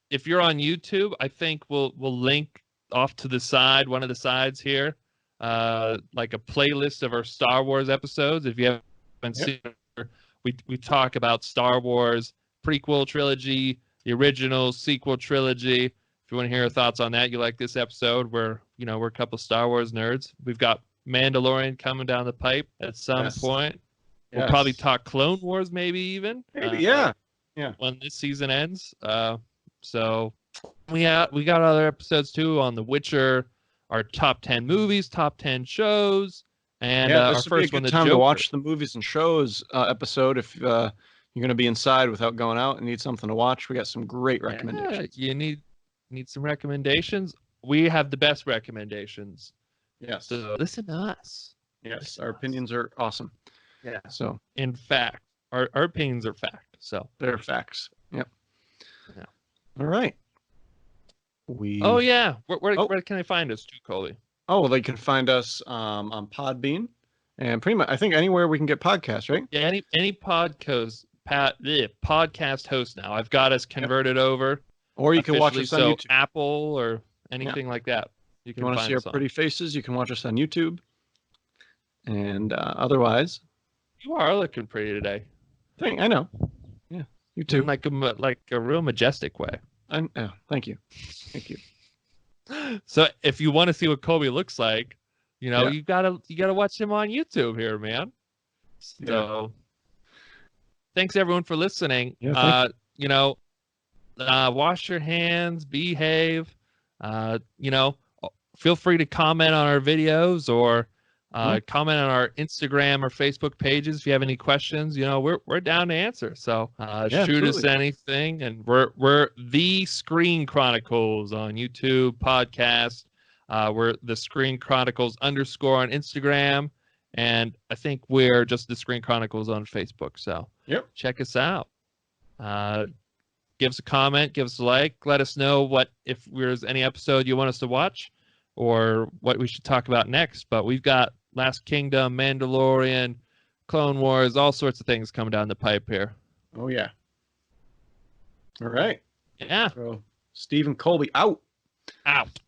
If you're on YouTube, I think we'll link off to the side, one of the sides here, like a playlist of our Star Wars episodes. If you haven't seen it, we talk about Star Wars prequel trilogy, the original sequel trilogy. If you want to hear our thoughts on that, you like this episode, we're a couple Star Wars nerds. We've got Mandalorian coming down the pipe at some point. We'll probably talk Clone Wars, maybe even. Yeah. When this season ends. So we got other episodes too on The Witcher, our top 10 movies, top 10 shows, and our first one, the time Joker. to watch the movies and shows episode if you're going to be inside without going out and need something to watch. We got some great recommendations. You need some recommendations. We have the best recommendations. Yes. So listen to us. Yes, our opinions are awesome. Yeah. So in fact, our opinions are fact. So they're facts. Yep. Yeah. All right. Oh yeah. Where can they find us too, Coley? Oh, well, they can find us on Podbean, and pretty much I think anywhere we can get podcasts, right? Yeah. Any podcast host now. I've got us converted over. Or you can watch us on YouTube. Apple or anything like that. You want to see our pretty faces? You can watch us on YouTube. And otherwise, you are looking pretty today. I know. Yeah, you too. In like a real majestic way. Thank you. Thank you. So if you want to see what Colby looks like, you gotta watch him on YouTube here, man. So thanks everyone for listening. Yeah, wash your hands, behave. Feel free to comment on our videos or comment on our Instagram or Facebook pages if you have any questions. We're down to answer. So shoot us anything, and we're the Screen Chronicles on YouTube, podcast. We're the Screen Chronicles _ on Instagram, and I think we're just the Screen Chronicles on Facebook. So check us out. Give us a comment, give us a like, let us know if there's any episode you want us to watch or what we should talk about next. But we've got Last Kingdom, Mandalorian, Clone Wars, all sorts of things coming down the pipe here. Oh, yeah. All right. Yeah. So, Stephen Colby out. Out.